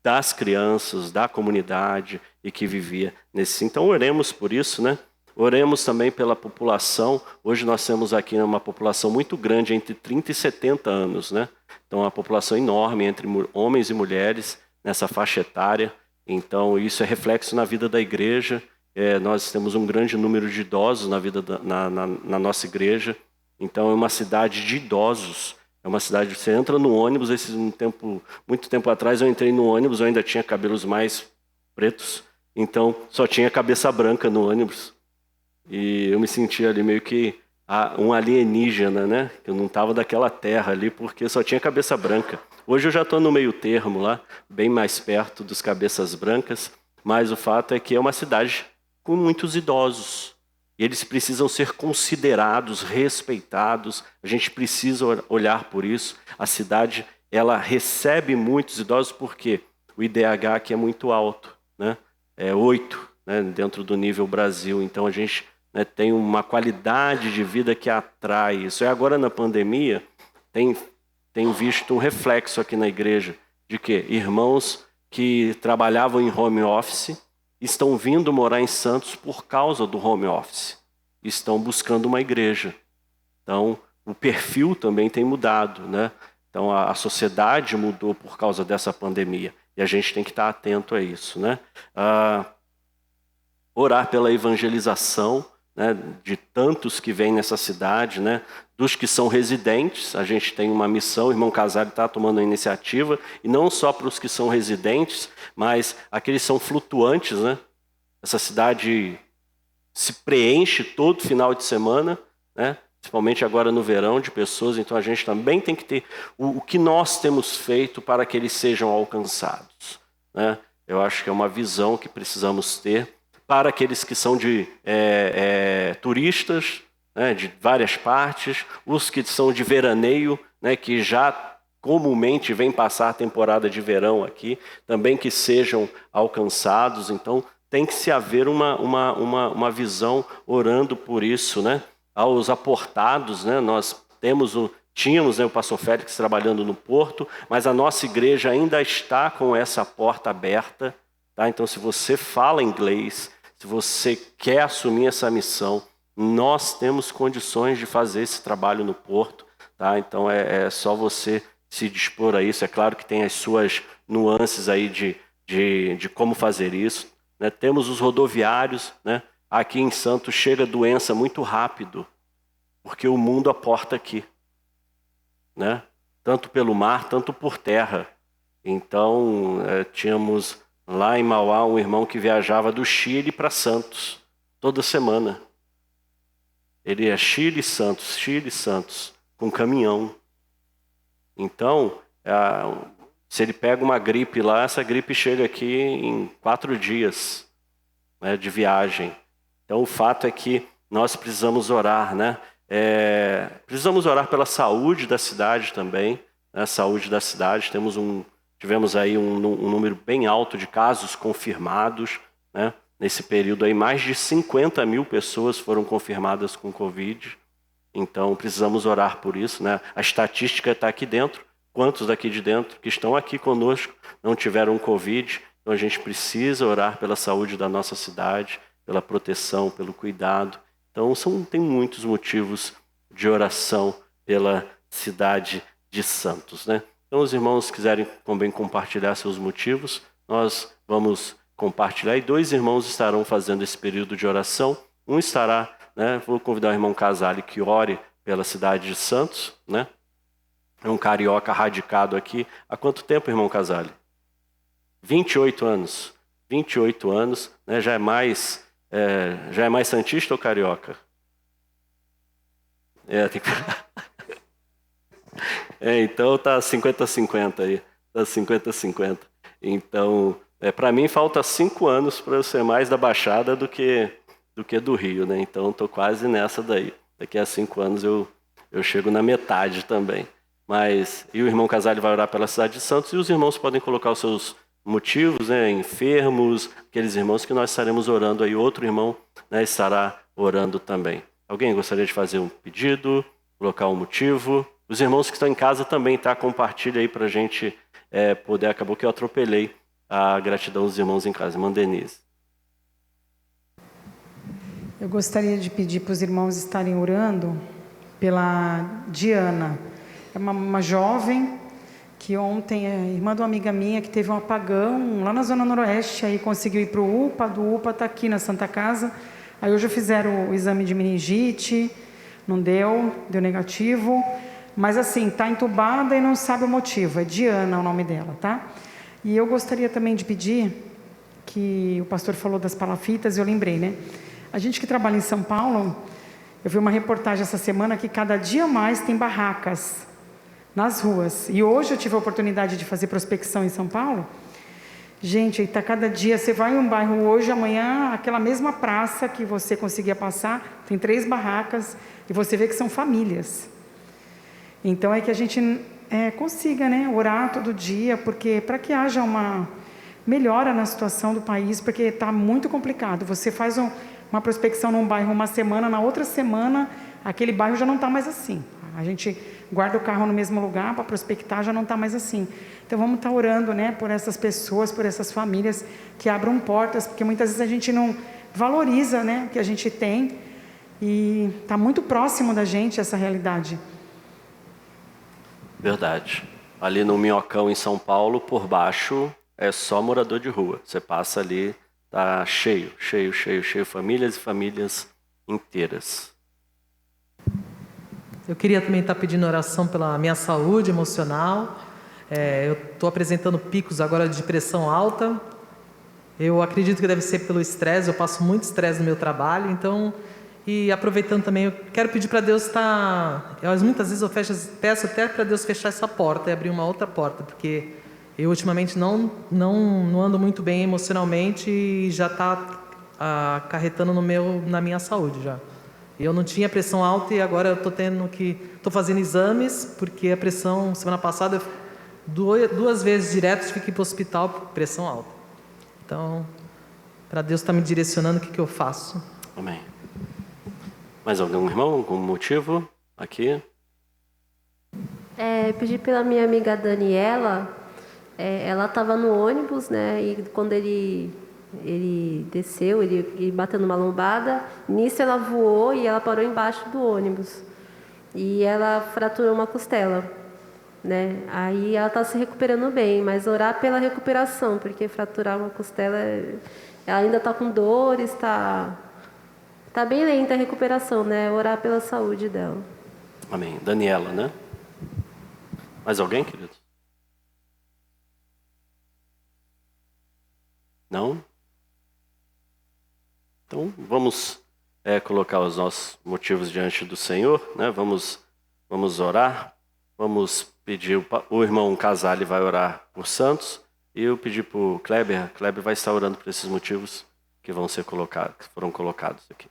das crianças, da comunidade e que vivia nesse. Então oremos por isso, né? Oremos também pela população. Hoje nós temos aqui uma população muito grande, entre 30 e 70 anos, né? Então uma população enorme entre homens e mulheres nessa faixa etária. Então isso é reflexo na vida da igreja. Nós temos um grande número de idosos na nossa igreja. Então é uma cidade de idosos. É uma cidade, você entra no ônibus, muito tempo atrás eu entrei no ônibus, eu ainda tinha cabelos mais pretos, então só tinha cabeça branca no ônibus. E eu me sentia ali meio que um alienígena, né? Eu não estava daquela terra ali, porque só tinha cabeça branca. Hoje eu já estou no meio termo lá, bem mais perto dos cabeças brancas, mas o fato é que é uma cidade com muitos idosos. E eles precisam ser considerados, respeitados. A gente precisa olhar por isso. A cidade, ela recebe muitos idosos porque o IDH aqui é muito alto, né? É 8, né, dentro do nível Brasil. Então a gente, né, tem uma qualidade de vida que atrai isso. E agora na pandemia, tem visto um reflexo aqui na igreja de que irmãos que trabalhavam em home office estão vindo morar em Santos por causa do home office. Estão buscando uma igreja. Então, o perfil também tem mudado, né? Então, a sociedade mudou por causa dessa pandemia. E a gente tem que estar atento a isso, né? Orar pela evangelização, né, de tantos que vêm nessa cidade, né? Dos que são residentes, a gente tem uma missão, o irmão Casares está tomando a iniciativa, e não só para os que são residentes, mas aqueles que são flutuantes, né? Essa cidade se preenche todo final de semana, né? Principalmente agora no verão, de pessoas, então a gente também tem que ter o que nós temos feito para que eles sejam alcançados, né? Eu acho que é uma visão que precisamos ter para aqueles que são turistas, né, de várias partes, os que são de veraneio, né, que já comumente vêm passar a temporada de verão aqui, também que sejam alcançados. Então tem que se haver uma visão orando por isso, né? Aos aportados, né? Nós tínhamos, né, o pastor Félix trabalhando no Porto, mas a nossa igreja ainda está com essa porta aberta, tá? Então se você fala inglês, se você quer assumir essa missão, nós temos condições de fazer esse trabalho no Porto, tá? Então é só você se dispor a isso. É claro que tem as suas nuances aí de como fazer isso, né? Temos os rodoviários, né? Aqui em Santos chega doença muito rápido, porque o mundo aporta aqui, né? Tanto pelo mar, tanto por terra. Então tínhamos lá em Mauá um irmão que viajava do Chile para Santos toda semana. Ele é Chile, Santos, com caminhão. Então, se ele pega uma gripe lá, essa gripe chega aqui em 4 dias, né, de viagem. Então, o fato é que nós precisamos orar, né? Precisamos orar pela saúde da cidade também, né? Saúde da cidade. Tivemos aí um número bem alto de casos confirmados, né? Nesse período aí, mais de 50 mil pessoas foram confirmadas com Covid. Então, precisamos orar por isso, né? A estatística está aqui dentro. Quantos daqui de dentro que estão aqui conosco não tiveram Covid? Então, a gente precisa orar pela saúde da nossa cidade, pela proteção, pelo cuidado. Então, tem muitos motivos de oração pela cidade de Santos, né? Então, os irmãos quiserem também compartilhar seus motivos, nós vamos compartilhar, e 2 irmãos estarão fazendo esse período de oração. Um estará né? Vou convidar o irmão Casale que ore pela cidade de Santos, né? É um carioca radicado aqui. Há quanto tempo, irmão Casale? 28 anos. 28 anos, né? Já é mais santista ou carioca? Tem que... então tá 50-50 aí. Tá 50-50. Então, para mim falta 5 anos para eu ser mais da Baixada do que do Rio, né? Então tô quase nessa daí. Daqui a 5 anos eu chego na metade também. E o irmão Casale vai orar pela cidade de Santos e os irmãos podem colocar os seus motivos, né? Enfermos, aqueles irmãos que nós estaremos orando aí. Outro irmão, né, estará orando também. Alguém gostaria de fazer um pedido, colocar um motivo? Os irmãos que estão em casa também, tá? Compartilha aí para a gente poder. Acabou que eu atropelei a gratidão dos irmãos em casa. Irmã Denise. Eu gostaria de pedir para os irmãos estarem orando pela Diana. É uma jovem que ontem é irmã de uma amiga minha que teve um apagão lá na Zona Noroeste, aí conseguiu ir para o UPA, do UPA está aqui na Santa Casa. Aí hoje fizeram o exame de meningite, não deu negativo, mas assim, está entubada e não sabe o motivo, é Diana o nome dela, tá? E eu gostaria também de pedir, que o pastor falou das palafitas, eu lembrei, né? A gente que trabalha em São Paulo, eu vi uma reportagem essa semana que cada dia mais tem barracas nas ruas. E hoje eu tive a oportunidade de fazer prospecção em São Paulo. Gente, está cada dia, você vai em um bairro hoje, amanhã, aquela mesma praça que você conseguia passar, tem 3 barracas, e você vê que são famílias. Então é que a gente consiga, né, orar todo dia, porque para que haja uma melhora na situação do país, porque está muito complicado. Você faz uma prospecção num bairro uma semana, na outra semana, aquele bairro já não está mais assim. A gente guarda o carro no mesmo lugar para prospectar, já não está mais assim. Então vamos estar orando, né, por essas pessoas, por essas famílias que abram portas, porque muitas vezes a gente não valoriza, né, o que a gente tem e está muito próximo da gente essa realidade. Verdade. Ali no Minhocão, em São Paulo, por baixo é só morador de rua. Você passa ali, tá cheio, famílias e famílias inteiras. Eu queria também estar pedindo oração pela minha saúde emocional. Eu estou apresentando picos agora de pressão alta. Eu acredito que deve ser pelo estresse. Eu passo muito estresse no meu trabalho. Então, e aproveitando também, eu quero pedir para Deus estar... Muitas vezes eu peço até para Deus fechar essa porta e abrir uma outra porta, porque eu ultimamente não ando muito bem emocionalmente e já está acarretando na minha saúde já. Eu não tinha pressão alta e agora eu estou fazendo exames, porque a pressão, semana passada, 2 vezes direto tive que ir para o hospital por pressão alta. Então, para Deus estar me direcionando, o que eu faço? Amém. Mais algum irmão, algum motivo aqui? Pedi pela minha amiga Daniela, ela estava no ônibus, né, e quando ele desceu, ele bateu numa lombada, nisso ela voou e ela parou embaixo do ônibus. E ela fraturou uma costela, né? Aí ela está se recuperando bem, mas orar pela recuperação, porque fraturar uma costela, ela ainda está com dores, está bem lenta a recuperação, né? Orar pela saúde dela. Amém. Daniela, né? Mais alguém, querido? Não? Então, vamos colocar os nossos motivos diante do Senhor, né? Vamos orar. Vamos pedir, o irmão Casale vai orar por Santos, e eu pedi para o Kleber vai estar orando por esses motivos que vão ser colocados, que foram colocados aqui.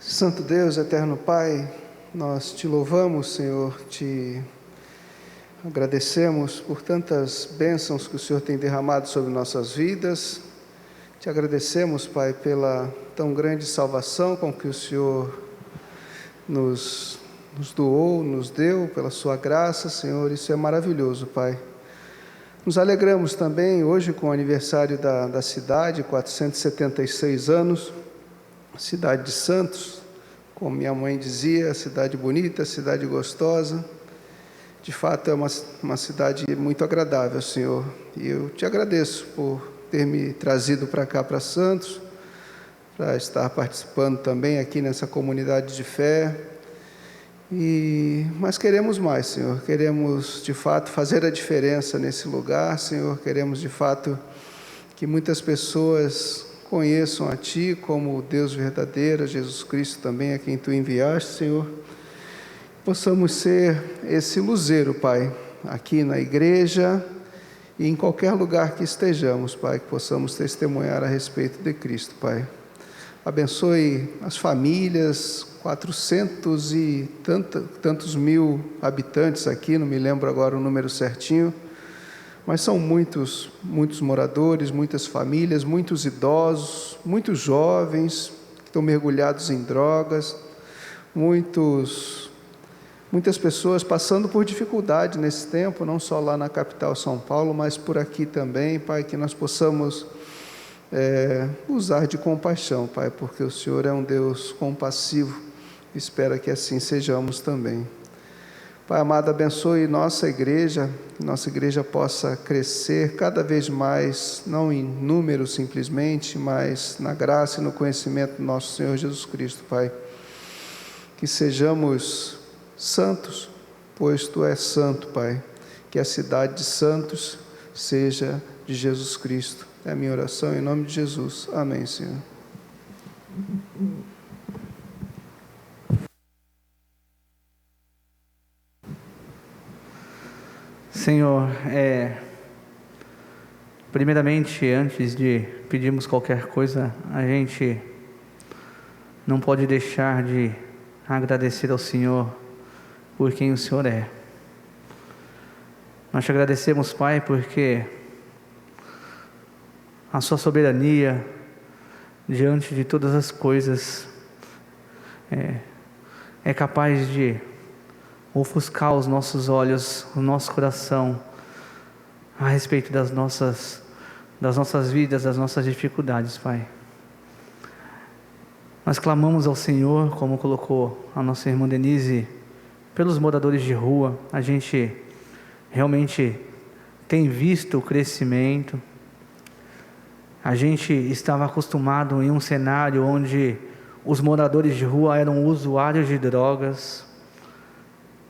Santo Deus, eterno Pai, nós te louvamos, Senhor, te agradecemos por tantas bênçãos que o Senhor tem derramado sobre nossas vidas. Te agradecemos, Pai, pela tão grande salvação com que o Senhor nos doou, nos deu, pela sua graça, Senhor. Isso é maravilhoso, Pai. Nos alegramos também hoje com o aniversário da cidade, 476 anos, cidade de Santos, como minha mãe dizia, cidade bonita, cidade gostosa. De fato, é uma cidade muito agradável, Senhor. E eu te agradeço por ter me trazido para cá, para Santos, para estar participando também aqui nessa comunidade de fé. Mas queremos mais, Senhor. Queremos, de fato, fazer a diferença nesse lugar, Senhor. Queremos, de fato, que muitas pessoas conheçam a Ti como o Deus verdadeiro, Jesus Cristo também, a quem Tu enviaste, Senhor. Possamos ser esse luzeiro, Pai, aqui na igreja e em qualquer lugar que estejamos, Pai, que possamos testemunhar a respeito de Cristo, Pai. Abençoe as famílias, 400 e tantos mil habitantes aqui, não me lembro agora o número certinho, mas são muitos moradores, muitas famílias, muitos idosos, muitos jovens que estão mergulhados em drogas, muitas pessoas passando por dificuldade nesse tempo, não só lá na capital São Paulo, mas por aqui também, Pai, que nós possamos usar de compaixão, Pai, porque o Senhor é um Deus compassivo, espera que assim sejamos também. Pai amado, abençoe nossa igreja, que nossa igreja possa crescer cada vez mais, não em número simplesmente, mas na graça e no conhecimento do nosso Senhor Jesus Cristo, Pai. Que sejamos santos, pois Tu és santo, Pai. Que a cidade de Santos seja de Jesus Cristo. É a minha oração em nome de Jesus. Amém, Senhor. Senhor, primeiramente, antes de pedirmos qualquer coisa, a gente não pode deixar de agradecer ao Senhor por quem o Senhor é. Nós te agradecemos, Pai, porque a Sua soberania diante de todas as coisas é capaz de ofuscar os nossos olhos, o nosso coração a respeito das nossas vidas, das nossas dificuldades, Pai. Nós clamamos ao Senhor, como colocou a nossa irmã Denise, pelos moradores de rua. A gente realmente tem visto o crescimento. A gente estava acostumado em um cenário onde os moradores de rua eram usuários de drogas,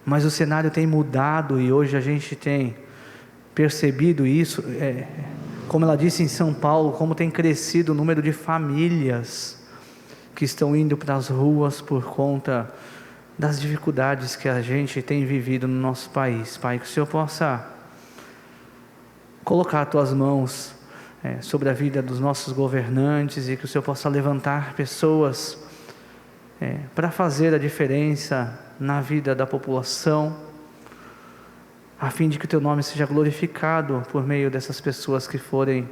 mas o cenário tem mudado e hoje a gente tem percebido isso, como ela disse em São Paulo, como tem crescido o número de famílias que estão indo para as ruas por conta das dificuldades que a gente tem vivido no nosso país. Pai, que o Senhor possa colocar as Tuas mãos sobre a vida dos nossos governantes e que o Senhor possa levantar pessoas para fazer a diferença na vida da população, a fim de que o Teu nome seja glorificado por meio dessas pessoas que forem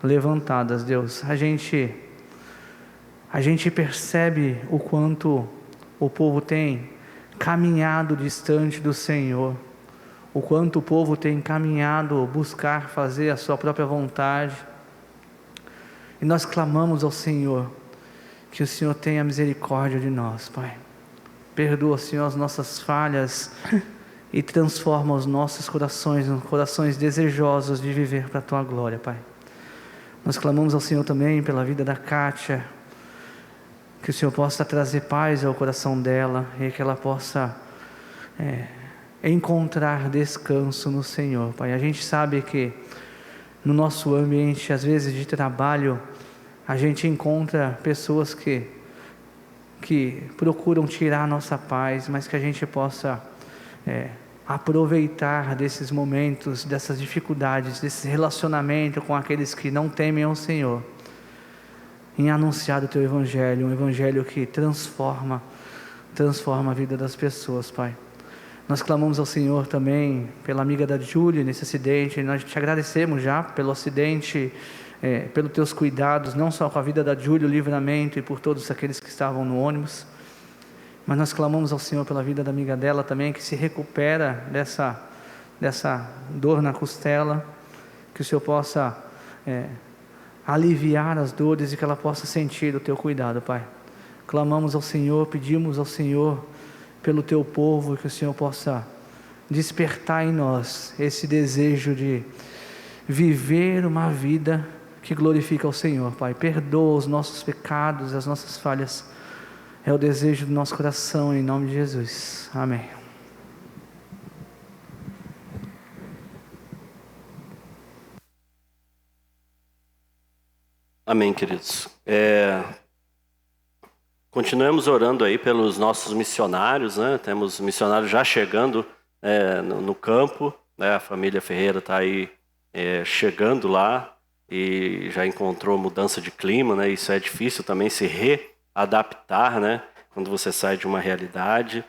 levantadas, Deus. A gente percebe o quanto o povo tem caminhado distante do Senhor, o quanto o povo tem caminhado buscar fazer a sua própria vontade, e nós clamamos ao Senhor, que o Senhor tenha misericórdia de nós, Pai. Perdoa, Senhor, as nossas falhas e transforma os nossos corações em corações desejosos de viver para a Tua glória, Pai. Nós clamamos ao Senhor também pela vida da Kátia, que o Senhor possa trazer paz ao coração dela e que ela possa encontrar descanso no Senhor, Pai. A gente sabe que no nosso ambiente, às vezes de trabalho, a gente encontra pessoas que procuram tirar a nossa paz, mas que a gente possa aproveitar desses momentos, dessas dificuldades, desse relacionamento com aqueles que não temem ao Senhor, em anunciar o Teu Evangelho, um Evangelho que transforma a vida das pessoas, Pai. Nós clamamos ao Senhor também pela amiga da Júlia nesse acidente. Nós te agradecemos já pelo acidente, pelos Teus cuidados, não só com a vida da Júlia, o livramento, e por todos aqueles que estavam no ônibus, mas nós clamamos ao Senhor pela vida da amiga dela também, que se recupera dessa dor na costela, que o Senhor possa aliviar as dores e que ela possa sentir o Teu cuidado, Pai. Clamamos ao Senhor, pedimos ao Senhor pelo Teu povo, que o Senhor possa despertar em nós esse desejo de viver uma vida que glorifica ao Senhor, Pai. Perdoa os nossos pecados, as nossas falhas. É o desejo do nosso coração, em nome de Jesus. Amém. Amém, queridos. Continuemos orando aí pelos nossos missionários, né? Temos missionários já chegando no campo, né? A família Ferreira está aí chegando lá e já encontrou mudança de clima, né? Isso é difícil também se readaptar, né? Quando você sai de uma realidade.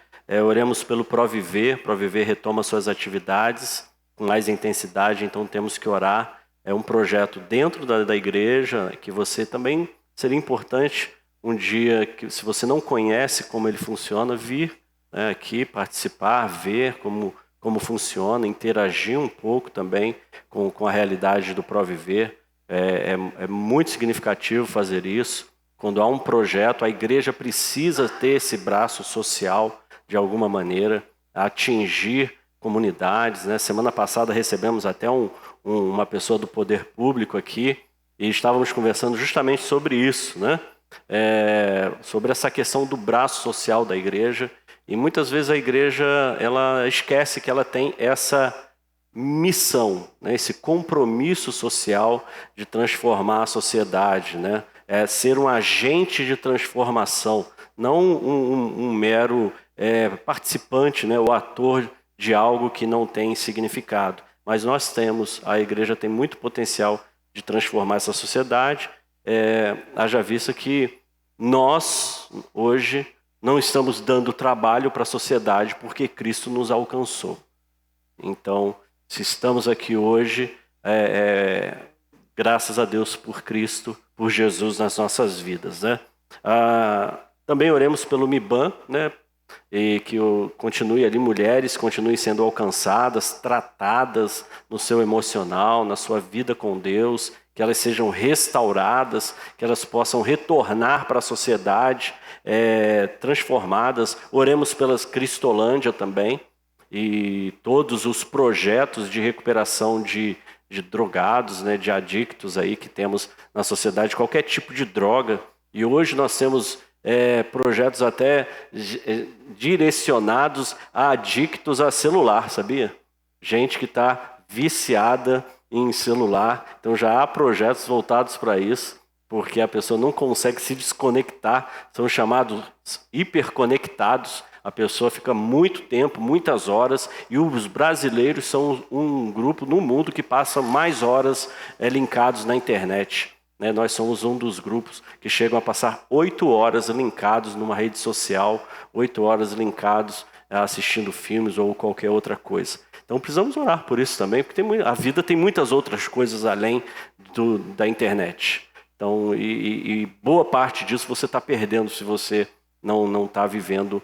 Oremos pelo Proviver. Proviver retoma suas atividades com mais intensidade, então temos que orar. É um projeto dentro da igreja que você também seria importante um dia, que se você não conhece como ele funciona, vir, né, aqui participar, ver como funciona, interagir um pouco também com a realidade do Proviver. É muito significativo fazer isso. Quando há um projeto, a igreja precisa ter esse braço social de alguma maneira, atingir comunidades, né? Semana passada recebemos até uma pessoa do poder público aqui e estávamos conversando justamente sobre isso, né? Sobre essa questão do braço social da igreja. E muitas vezes a igreja ela esquece que ela tem essa missão, né? Esse compromisso social de transformar a sociedade, né? Ser um agente de transformação, não um mero participante, né? O ator de algo que não tem significado. Mas a igreja tem muito potencial de transformar essa sociedade. Haja vista que nós, hoje, não estamos dando trabalho para a sociedade porque Cristo nos alcançou. Então, se estamos aqui hoje, graças a Deus por Cristo, por Jesus nas nossas vidas, né? Também oremos pelo MIBAN, né? E que continue ali, mulheres continuem sendo alcançadas, tratadas no seu emocional, na sua vida com Deus, que elas sejam restauradas, que elas possam retornar para a sociedade, transformadas. Oremos pelas Cristolândia também, e todos os projetos de recuperação de drogados, né, de adictos aí que temos na sociedade, qualquer tipo de droga. E hoje nós temos projetos até direcionados a adictos a celular, sabia? Gente que está viciada em celular, então já há projetos voltados para isso, porque a pessoa não consegue se desconectar, são chamados hiperconectados, a pessoa fica muito tempo, muitas horas, e os brasileiros são um grupo no mundo que passa mais horas linkados na internet. Nós somos um dos grupos que chegam a passar 8 horas linkados numa rede social, 8 horas linkados assistindo filmes ou qualquer outra coisa. Então precisamos orar por isso também, porque a vida tem muitas outras coisas além da internet. Então, e boa parte disso você está perdendo se você não está vivendo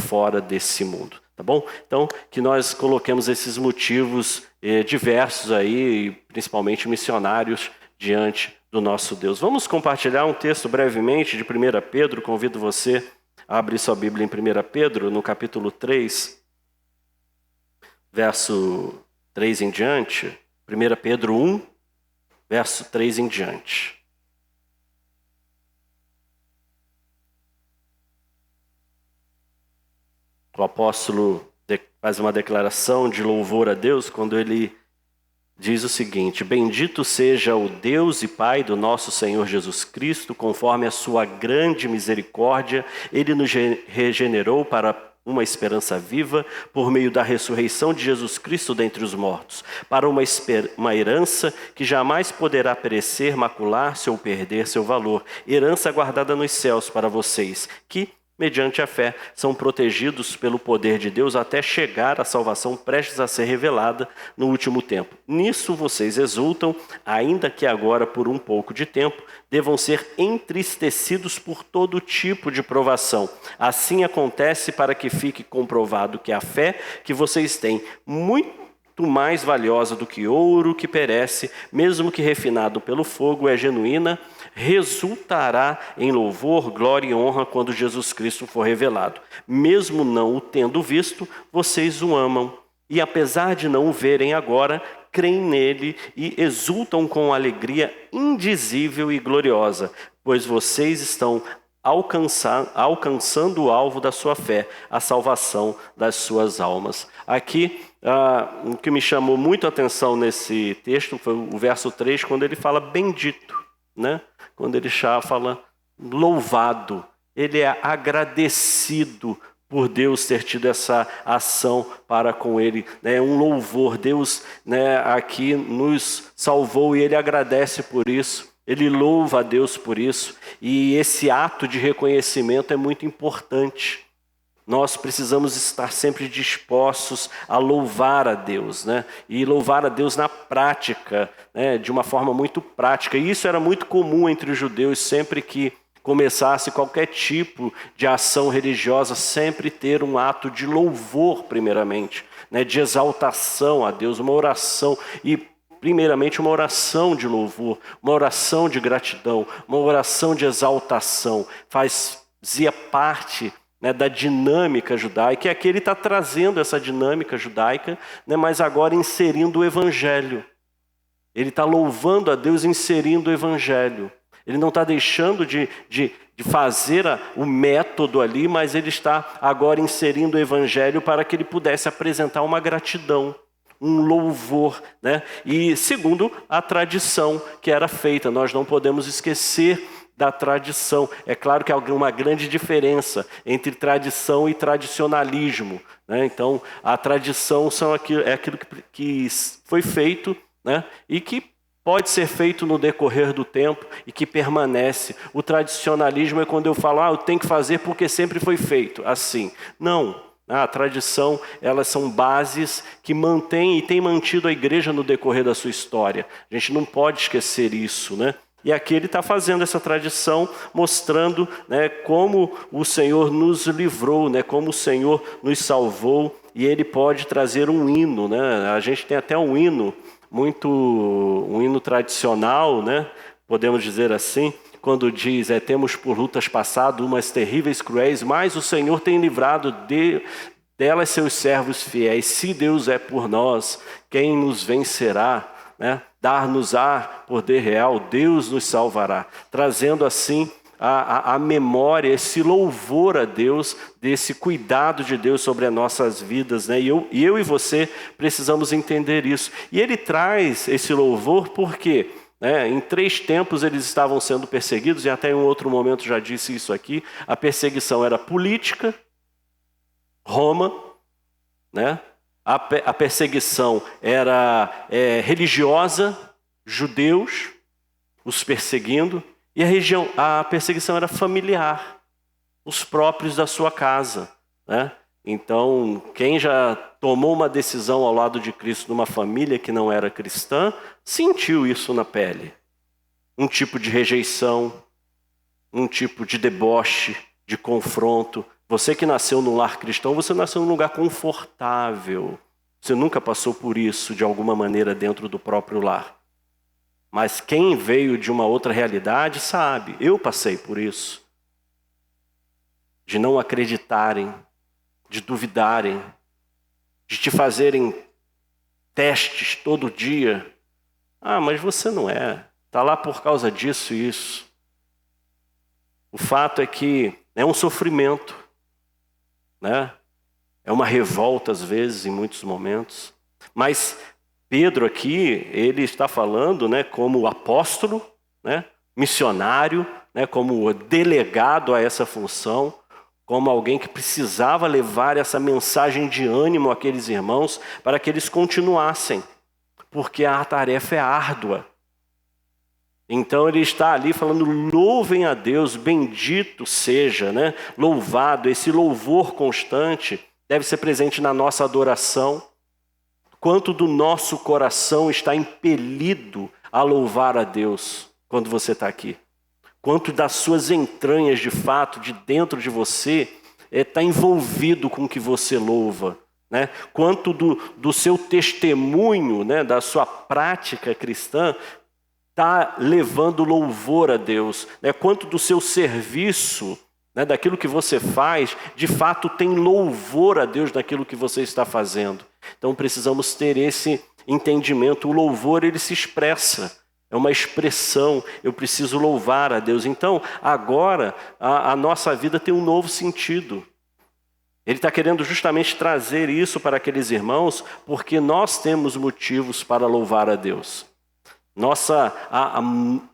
fora desse mundo. Tá bom? Então, que nós coloquemos esses motivos diversos aí, principalmente missionários, diante do nosso Deus. Vamos compartilhar um texto brevemente de 1 Pedro. Convido você a abrir sua Bíblia em 1 Pedro, no capítulo 3, verso 3 em diante. 1 Pedro 1, verso 3 em diante. O apóstolo faz uma declaração de louvor a Deus quando ele diz o seguinte: bendito seja o Deus e Pai do nosso Senhor Jesus Cristo, conforme a sua grande misericórdia, ele nos regenerou para uma esperança viva por meio da ressurreição de Jesus Cristo dentre os mortos, para uma herança que jamais poderá perecer, macular-se ou perder seu valor, herança guardada nos céus para vocês, que, mediante a fé, são protegidos pelo poder de Deus até chegar à salvação prestes a ser revelada no último tempo. Nisso vocês exultam, ainda que agora, por um pouco de tempo, devam ser entristecidos por todo tipo de provação. Assim acontece para que fique comprovado que a fé que vocês têm, muito mais valiosa do que ouro que perece, mesmo que refinado pelo fogo, é genuína, resultará em louvor, glória e honra quando Jesus Cristo for revelado. Mesmo não o tendo visto, vocês o amam e apesar de não o verem agora, creem nele e exultam com alegria indizível e gloriosa, pois vocês estão alcançando o alvo da sua fé, a salvação das suas almas. Aqui, o que me chamou muito a atenção nesse texto foi o verso 3, quando ele fala bendito, né? Quando ele fala louvado, ele é agradecido por Deus ter tido essa ação para com ele, né? Um louvor. Deus, né, aqui nos salvou e ele agradece por isso, ele louva a Deus por isso, e esse ato de reconhecimento é muito importante. Nós precisamos estar sempre dispostos a louvar a Deus, né? E louvar a Deus na prática, né? De uma forma muito prática. E isso era muito comum entre os judeus, sempre que começasse qualquer tipo de ação religiosa, sempre ter um ato de louvor primeiramente, né? De exaltação a Deus, uma oração, e primeiramente uma oração de louvor, uma oração de gratidão, uma oração de exaltação. Fazia parte, né, da dinâmica judaica, e aqui ele está trazendo essa dinâmica judaica, né, mas agora inserindo o evangelho. Ele está louvando a Deus inserindo o evangelho. Ele não está deixando de fazer o método ali, mas ele está agora inserindo o evangelho para que ele pudesse apresentar uma gratidão, um louvor, né? E segundo a tradição que era feita, nós não podemos esquecer da tradição. É claro que há uma grande diferença entre tradição e tradicionalismo, né? Então, a tradição é aquilo que foi feito, né? E que pode ser feito no decorrer do tempo e que permanece. O tradicionalismo é quando eu falo, eu tenho que fazer porque sempre foi feito assim. Não. A tradição, elas são bases que mantêm e têm mantido a igreja no decorrer da sua história. A gente não pode esquecer isso, né? E aqui ele está fazendo essa tradição, mostrando, né, como o Senhor nos livrou, né, como o Senhor nos salvou, e ele pode trazer um hino, né? A gente tem até um hino um hino tradicional, né? Podemos dizer assim, quando diz, temos por lutas passado umas terríveis cruéis, mas o Senhor tem livrado delas seus servos fiéis. Se Deus é por nós, quem nos vencerá? Né? Dar-nos-á poder real, Deus nos salvará. Trazendo assim a memória, esse louvor a Deus, desse cuidado de Deus sobre as nossas vidas, né? E eu e você precisamos entender isso. E ele traz esse louvor porque, né, em 3 tempos eles estavam sendo perseguidos, e até em um outro momento já disse isso aqui. A perseguição era política, Roma, né? A perseguição era religiosa, judeus os perseguindo, e a perseguição era familiar, os próprios da sua casa, né? Então, quem já tomou uma decisão ao lado de Cristo numa família que não era cristã, sentiu isso na pele. Um tipo de rejeição, um tipo de deboche, de confronto. Você que nasceu num lar cristão, você nasceu num lugar confortável. Você nunca passou por isso de alguma maneira dentro do próprio lar. Mas quem veio de uma outra realidade sabe, eu passei por isso. De não acreditarem, de duvidarem, de te fazerem testes todo dia. Mas você não é, está lá por causa disso e isso. O fato é que é um sofrimento, né? É uma revolta às vezes, em muitos momentos. Mas Pedro aqui, ele está falando, né, como apóstolo, né, missionário, né, como delegado a essa função, como alguém que precisava levar essa mensagem de ânimo àqueles irmãos para que eles continuassem, porque a tarefa é árdua. Então ele está ali falando, louvem a Deus, bendito seja, né? Louvado, esse louvor constante deve ser presente na nossa adoração. Quanto do nosso coração está impelido a louvar a Deus quando você está aqui? Quanto das suas entranhas, de fato, de dentro de você, está envolvido com o que você louva, né? Quanto do seu testemunho, né, da sua prática cristã, está levando louvor a Deus, né? Quanto do seu serviço, né, daquilo que você faz, de fato tem louvor a Deus naquilo que você está fazendo. Então precisamos ter esse entendimento. O louvor, ele se expressa, é uma expressão, eu preciso louvar a Deus. Então, agora, a nossa vida tem um novo sentido. Ele está querendo justamente trazer isso para aqueles irmãos, porque nós temos motivos para louvar a Deus. A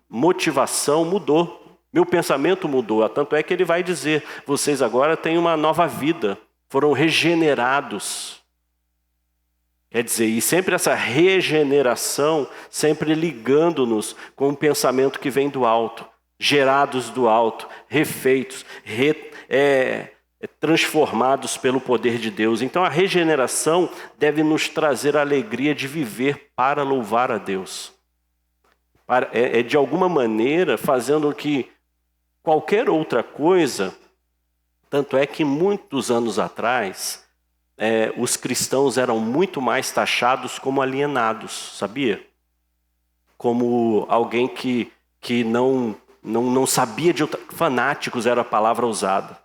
motivação mudou, meu pensamento mudou, tanto é que ele vai dizer, vocês agora têm uma nova vida, foram regenerados. Quer dizer, e sempre essa regeneração, sempre ligando-nos com um pensamento que vem do alto, gerados do alto, refeitos, transformados pelo poder de Deus. Então a regeneração deve nos trazer a alegria de viver para louvar a Deus. De alguma maneira fazendo que qualquer outra coisa, tanto é que muitos anos atrás, os cristãos eram muito mais taxados como alienados, sabia? Como alguém que não sabia de outra... Fanáticos era a palavra usada.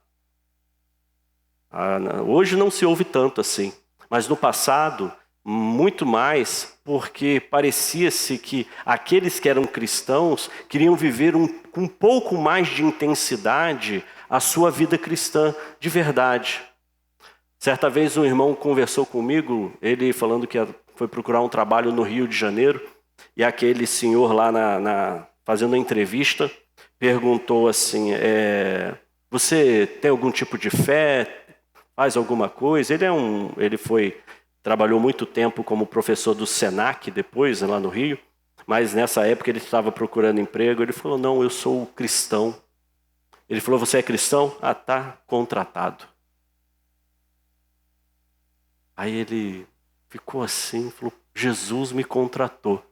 Hoje não se ouve tanto assim, mas no passado, muito mais, porque parecia-se que aqueles que eram cristãos queriam viver com um pouco mais de intensidade a sua vida cristã de verdade. Certa vez um irmão conversou comigo, ele falando que foi procurar um trabalho no Rio de Janeiro, e aquele senhor lá fazendo a entrevista perguntou assim, você tem algum tipo de fé? Faz alguma coisa? Ele trabalhou muito tempo como professor do Senac depois, lá no Rio, mas nessa época ele estava procurando emprego, ele falou, não, eu sou cristão. Ele falou, você é cristão? Ah, tá contratado. Aí ele ficou assim, falou, Jesus me contratou,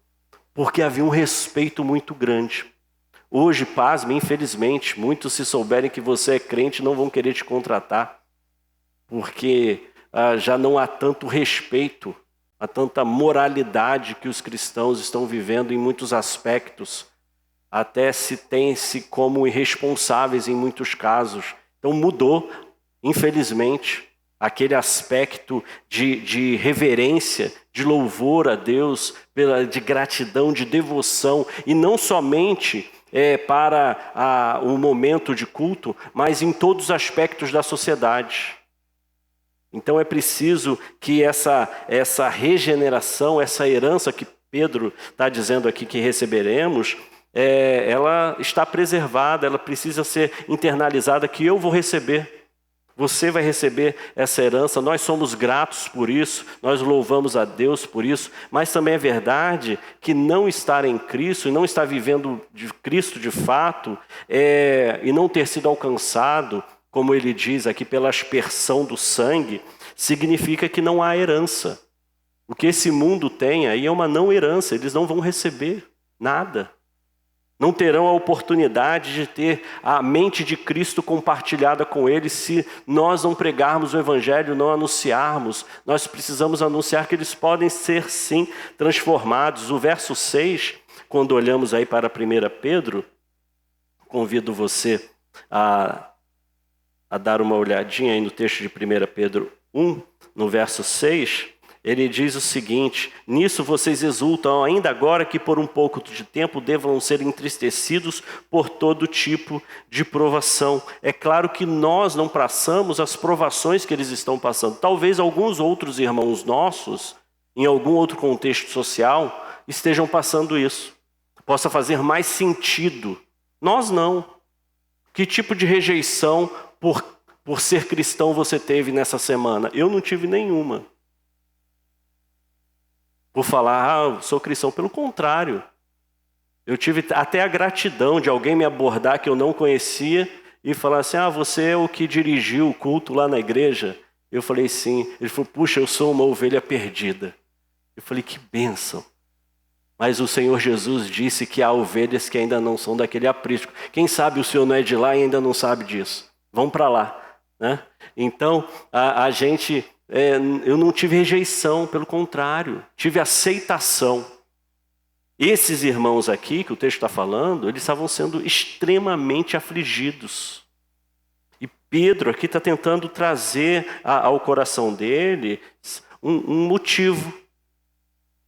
porque havia um respeito muito grande. Hoje, pasme, infelizmente, muitos se souberem que você é crente não vão querer te contratar, porque já não há tanto respeito, há tanta moralidade que os cristãos estão vivendo em muitos aspectos, até se tem-se como irresponsáveis em muitos casos. Então mudou, infelizmente, aquele aspecto de reverência, de louvor a Deus, de gratidão, de devoção, e não somente para o momento de culto, mas em todos os aspectos da sociedade. Então é preciso que essa regeneração, essa herança que Pedro está dizendo aqui que receberemos, ela está preservada, ela precisa ser internalizada, que eu vou receber. Você vai receber essa herança, nós somos gratos por isso, nós louvamos a Deus por isso, mas também é verdade que não estar em Cristo, e não estar vivendo de Cristo de fato, e não ter sido alcançado, como ele diz aqui, pela aspersão do sangue, significa que não há herança. O que esse mundo tem aí é uma não herança, eles não vão receber nada. Não terão a oportunidade de ter a mente de Cristo compartilhada com eles se nós não pregarmos o Evangelho, não anunciarmos. Nós precisamos anunciar que eles podem ser, sim, transformados. O verso 6, quando olhamos aí para 1 Pedro, convido você a dar uma olhadinha aí no texto de 1 Pedro 1, no verso 6, ele diz o seguinte, nisso vocês exultam ainda agora que por um pouco de tempo devam ser entristecidos por todo tipo de provação. É claro que nós não passamos as provações que eles estão passando. Talvez alguns outros irmãos nossos, em algum outro contexto social, estejam passando isso. Possa fazer mais sentido. Nós não. Que tipo de rejeição por ser cristão você teve nessa semana? Eu não tive nenhuma. Por falar, sou cristão. Pelo contrário, eu tive até a gratidão de alguém me abordar que eu não conhecia e falar assim, você é o que dirigiu o culto lá na igreja? Eu falei, sim. Ele falou, puxa, eu sou uma ovelha perdida. Eu falei, que bênção. Mas o Senhor Jesus disse que há ovelhas que ainda não são daquele aprisco. Quem sabe o senhor não é de lá e ainda não sabe disso? Vão para lá, né? Então, a gente... eu não tive rejeição, pelo contrário, tive aceitação. Esses irmãos aqui, que o texto está falando, eles estavam sendo extremamente afligidos. E Pedro aqui está tentando trazer ao coração dele um motivo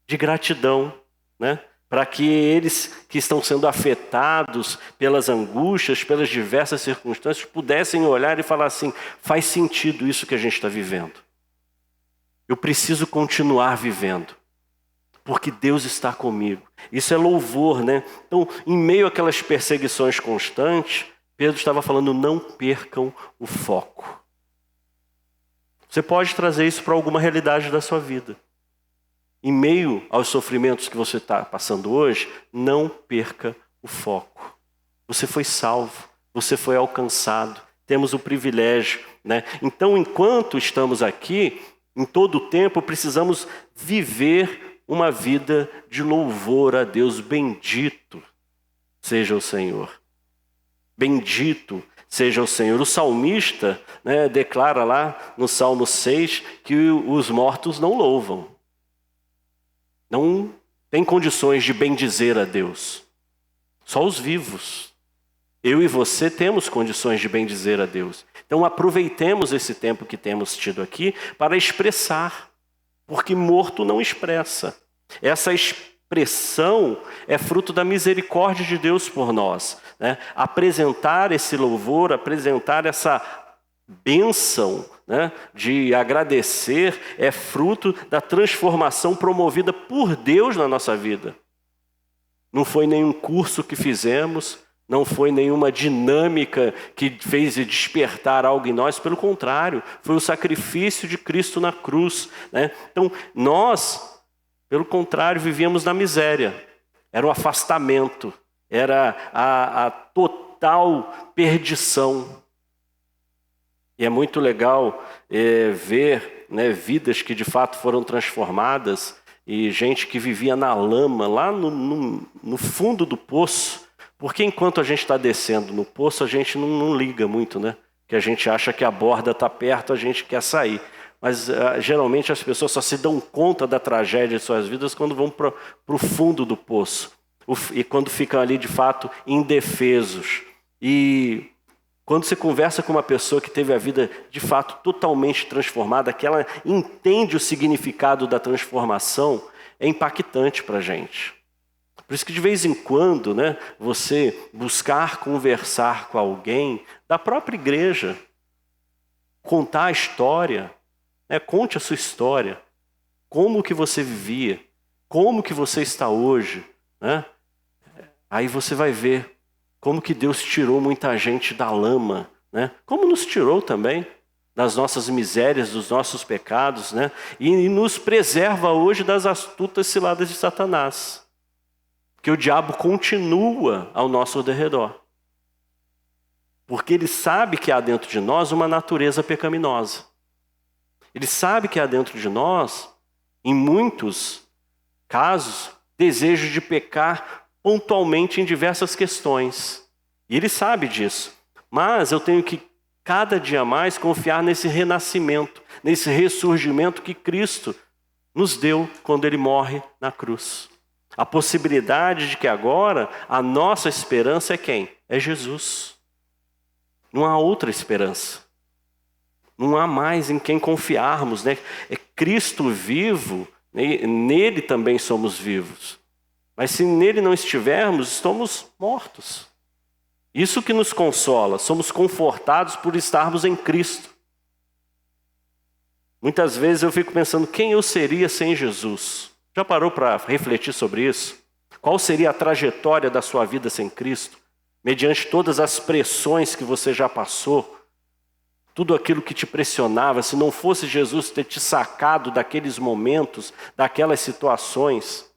de gratidão, né? Para que eles que estão sendo afetados pelas angústias, pelas diversas circunstâncias, pudessem olhar e falar assim: faz sentido isso que a gente está vivendo. Eu preciso continuar vivendo, porque Deus está comigo. Isso é louvor, né? Então, em meio àquelas perseguições constantes, Pedro estava falando: não percam o foco. Você pode trazer isso para alguma realidade da sua vida. Em meio aos sofrimentos que você está passando hoje, não perca o foco. Você foi salvo, você foi alcançado, temos o privilégio, né? Então, enquanto estamos aqui, em todo o tempo, precisamos viver uma vida de louvor a Deus. Bendito seja o Senhor. Bendito seja o Senhor. O salmista, né, declara lá no Salmo 6 que os mortos não louvam. Não tem condições de bendizer a Deus. Só os vivos. Eu e você temos condições de bendizer a Deus. Então aproveitemos esse tempo que temos tido aqui para expressar. Porque morto não expressa. Essa expressão é fruto da misericórdia de Deus por nós, né? Apresentar esse louvor, apresentar essa bênção, né, de agradecer, é fruto da transformação promovida por Deus na nossa vida. Não foi nenhum curso que fizemos, não foi nenhuma dinâmica que fez despertar algo em nós, pelo contrário, foi o sacrifício de Cristo na cruz, né? Então, nós, pelo contrário, vivíamos na miséria, era o afastamento, era a total perdição. E é muito legal ver, né, vidas que de fato foram transformadas e gente que vivia na lama, lá no fundo do poço. Porque enquanto a gente está descendo no poço, a gente não liga muito, né? Que a gente acha que a borda está perto, a gente quer sair. Mas geralmente as pessoas só se dão conta da tragédia de suas vidas quando vão para o fundo do poço. E quando ficam ali de fato indefesos. E quando você conversa com uma pessoa que teve a vida de fato totalmente transformada, que ela entende o significado da transformação, é impactante para a gente. Por isso que de vez em quando, né, você buscar conversar com alguém da própria igreja, contar a história, né, conte a sua história, como que você vivia, como que você está hoje, né? Aí você vai ver como que Deus tirou muita gente da lama, né? Como nos tirou também das nossas misérias, dos nossos pecados, né? E nos preserva hoje das astutas ciladas de Satanás. Que o diabo continua ao nosso derredor. Porque ele sabe que há dentro de nós uma natureza pecaminosa. Ele sabe que há dentro de nós, em muitos casos, desejo de pecar pontualmente em diversas questões. E ele sabe disso. Mas eu tenho que, cada dia mais, confiar nesse renascimento, nesse ressurgimento que Cristo nos deu quando ele morre na cruz. A possibilidade de que agora a nossa esperança é quem? É Jesus. Não há outra esperança. Não há mais em quem confiarmos, né? É Cristo vivo, nele também somos vivos. Mas se nele não estivermos, estamos mortos. Isso que nos consola, somos confortados por estarmos em Cristo. Muitas vezes eu fico pensando, quem eu seria sem Jesus? Já parou para refletir sobre isso? Qual seria a trajetória da sua vida sem Cristo? Mediante todas as pressões que você já passou, tudo aquilo que te pressionava, se não fosse Jesus ter te sacado daqueles momentos, daquelas situações.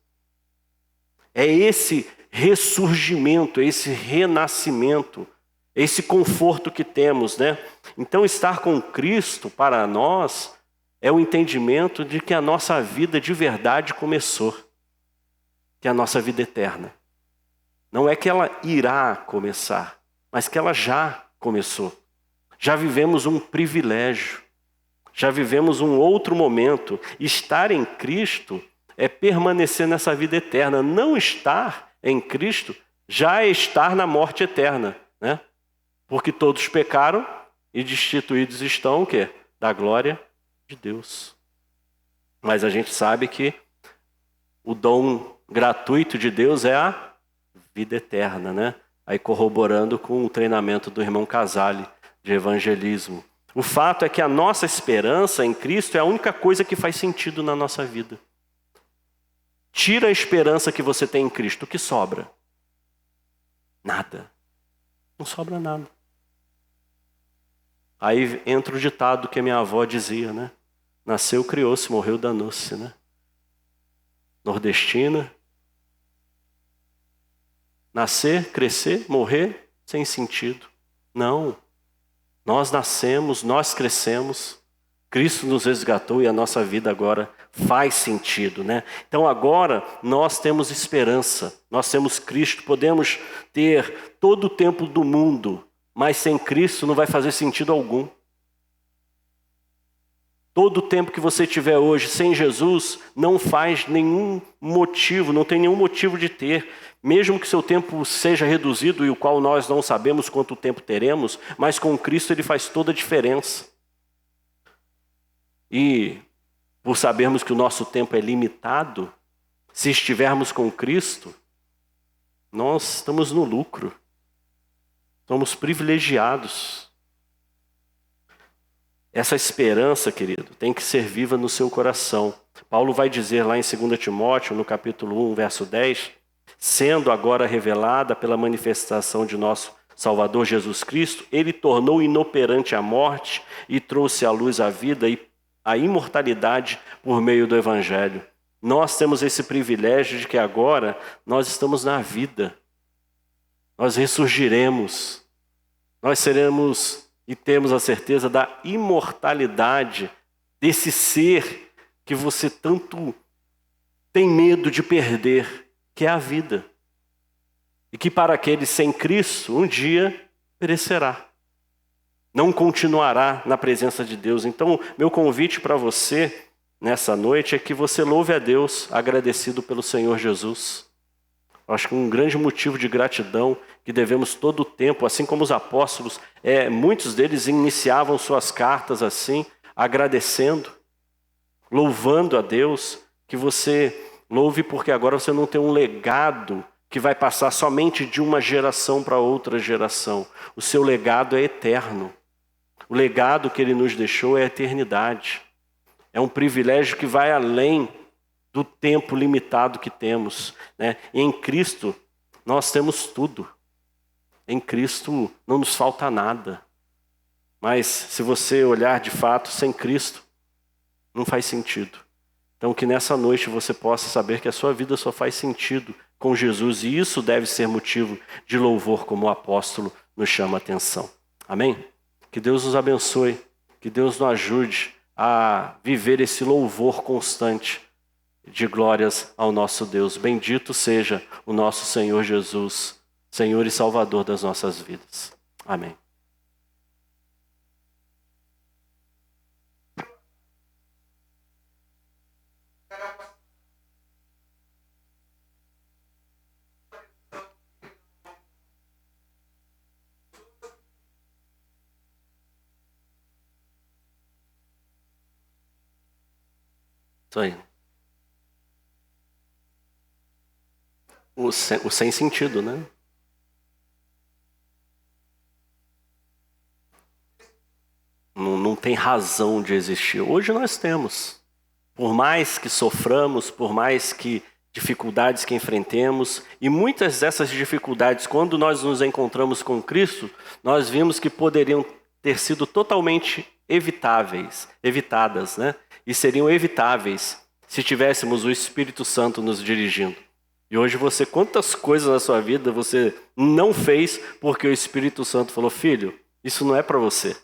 É esse ressurgimento, é esse renascimento, é esse conforto que temos, né? Então estar com Cristo para nós é o entendimento de que a nossa vida de verdade começou. Que é a nossa vida eterna. Não é que ela irá começar, mas que ela já começou. Já vivemos um privilégio. Já vivemos um outro momento. Estar em Cristo é permanecer nessa vida eterna. Não estar em Cristo já é estar na morte eterna, né? Porque todos pecaram e destituídos estão o quê? Da glória de Deus. Mas a gente sabe que o dom gratuito de Deus é a vida eterna, né? Aí corroborando com o treinamento do irmão Casale de evangelismo. O fato é que a nossa esperança em Cristo é a única coisa que faz sentido na nossa vida. Tira a esperança que você tem em Cristo, o que sobra? Nada. Não sobra nada. Aí entra o ditado que a minha avó dizia, né? Nasceu, criou-se, morreu, danou-se, né? Nordestina. Nascer, crescer, morrer, sem sentido. Não. Nós nascemos, nós crescemos. Cristo nos resgatou e a nossa vida agora faz sentido, né? Então agora nós temos esperança. Nós temos Cristo, podemos ter todo o tempo do mundo, mas sem Cristo não vai fazer sentido algum. Todo o tempo que você tiver hoje sem Jesus não faz nenhum motivo, não tem nenhum motivo de ter. Mesmo que seu tempo seja reduzido e o qual nós não sabemos quanto tempo teremos, mas com Cristo ele faz toda a diferença. E por sabermos que o nosso tempo é limitado, se estivermos com Cristo, nós estamos no lucro. Somos privilegiados. Essa esperança, querido, tem que ser viva no seu coração. Paulo vai dizer lá em 2 Timóteo, no capítulo 1, verso 10, sendo agora revelada pela manifestação de nosso Salvador Jesus Cristo, ele tornou inoperante a morte e trouxe à luz a vida e a imortalidade por meio do Evangelho. Nós temos esse privilégio de que agora nós estamos na vida. Nós ressurgiremos. Nós seremos e temos a certeza da imortalidade desse ser que você tanto tem medo de perder, que é a vida. E que para aqueles sem Cristo, um dia perecerá. Não continuará na presença de Deus. Então, meu convite para você nessa noite é que você louve a Deus agradecido pelo Senhor Jesus. Acho que um grande motivo de gratidão que devemos todo o tempo, assim como os apóstolos, muitos deles iniciavam suas cartas assim, agradecendo, louvando a Deus, que você louve porque agora você não tem um legado que vai passar somente de uma geração para outra geração. O seu legado é eterno. O legado que ele nos deixou é a eternidade. É um privilégio que vai além do tempo limitado que temos, né? E em Cristo nós temos tudo. Em Cristo não nos falta nada. Mas se você olhar de fato sem Cristo, não faz sentido. Então que nessa noite você possa saber que a sua vida só faz sentido com Jesus. E isso deve ser motivo de louvor, como o apóstolo nos chama a atenção. Amém? Que Deus nos abençoe. Que Deus nos ajude a viver esse louvor constante de glórias ao nosso Deus. Bendito seja o nosso Senhor Jesus, Senhor e Salvador das nossas vidas. Amém. Isso aí. O sem sentido, né? Não tem razão de existir. Hoje nós temos. Por mais que soframos, por mais que dificuldades que enfrentemos, e muitas dessas dificuldades, quando nós nos encontramos com Cristo, nós vimos que poderiam ter sido totalmente evitadas, né? E seriam evitáveis se tivéssemos o Espírito Santo nos dirigindo. E hoje quantas coisas na sua vida você não fez porque o Espírito Santo falou: filho, isso não é para você.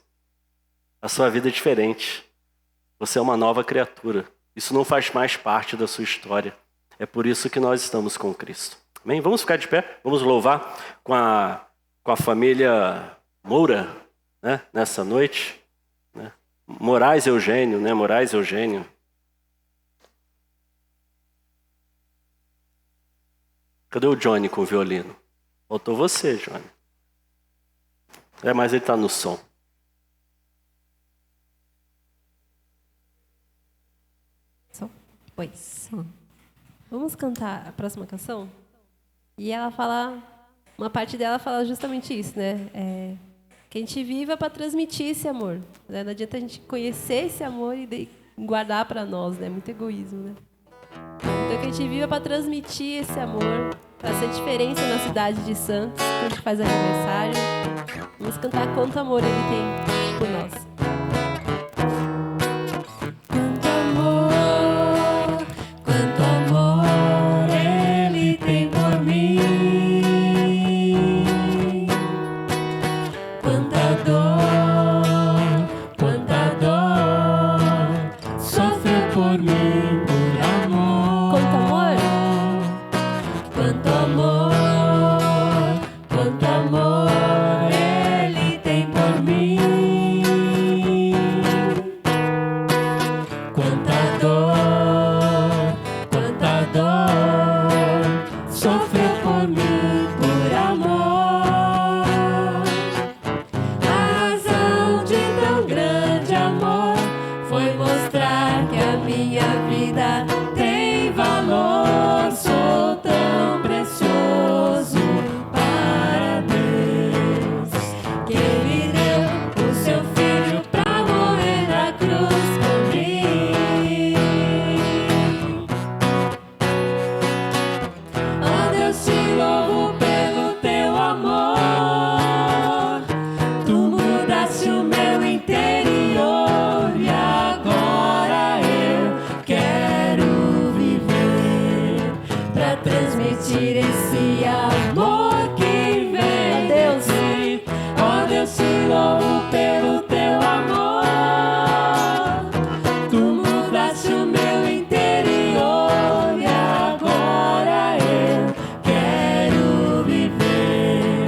A sua vida é diferente. Você é uma nova criatura. Isso não faz mais parte da sua história. É por isso que nós estamos com Cristo. Amém? Vamos ficar de pé? Vamos louvar com a família Moura, né? Nessa noite. Né? Moraes Eugênio, né? Moraes Eugênio. Cadê o Johnny com o violino? Faltou você, Johnny. Mas ele está no som. Som. Pois. Vamos cantar a próxima canção? E ela fala, uma parte dela fala justamente isso, né? Que a gente viva para transmitir esse amor. Né? Não adianta a gente conhecer esse amor e guardar para nós, né? Muito egoísmo, né? Então que a gente viva para transmitir esse amor, para ser diferença na cidade de Santos, que a gente faz aniversário. Vamos cantar quanto amor ele tem por nós. Quanto amor ele tem por mim. Quanta dor sofreu por mim, por amor. Quanto amor? Quanto amor ele tem por mim. Quanta dor sofreu por mim, por amor. A razão de tão grande amor foi mostrar que a minha vida tem valor. Sou tão precioso para Deus, que Ele deu o seu filho pra morrer na cruz por mim. Oh Deus, te louvo pelo teu amor. Tu mudaste o meu interior e agora eu quero viver pra transmitir esse amor que vem de ti. Oh Deus, te louvo pelo teu amor. Tu mudaste o meu interior e agora eu quero viver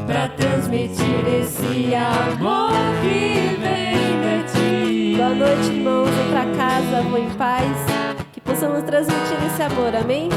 pra transmitir esse amor que vem de ti. Boa noite, irmãos. Vou para casa, vou em paz. Que possamos transmitir esse amor, amém?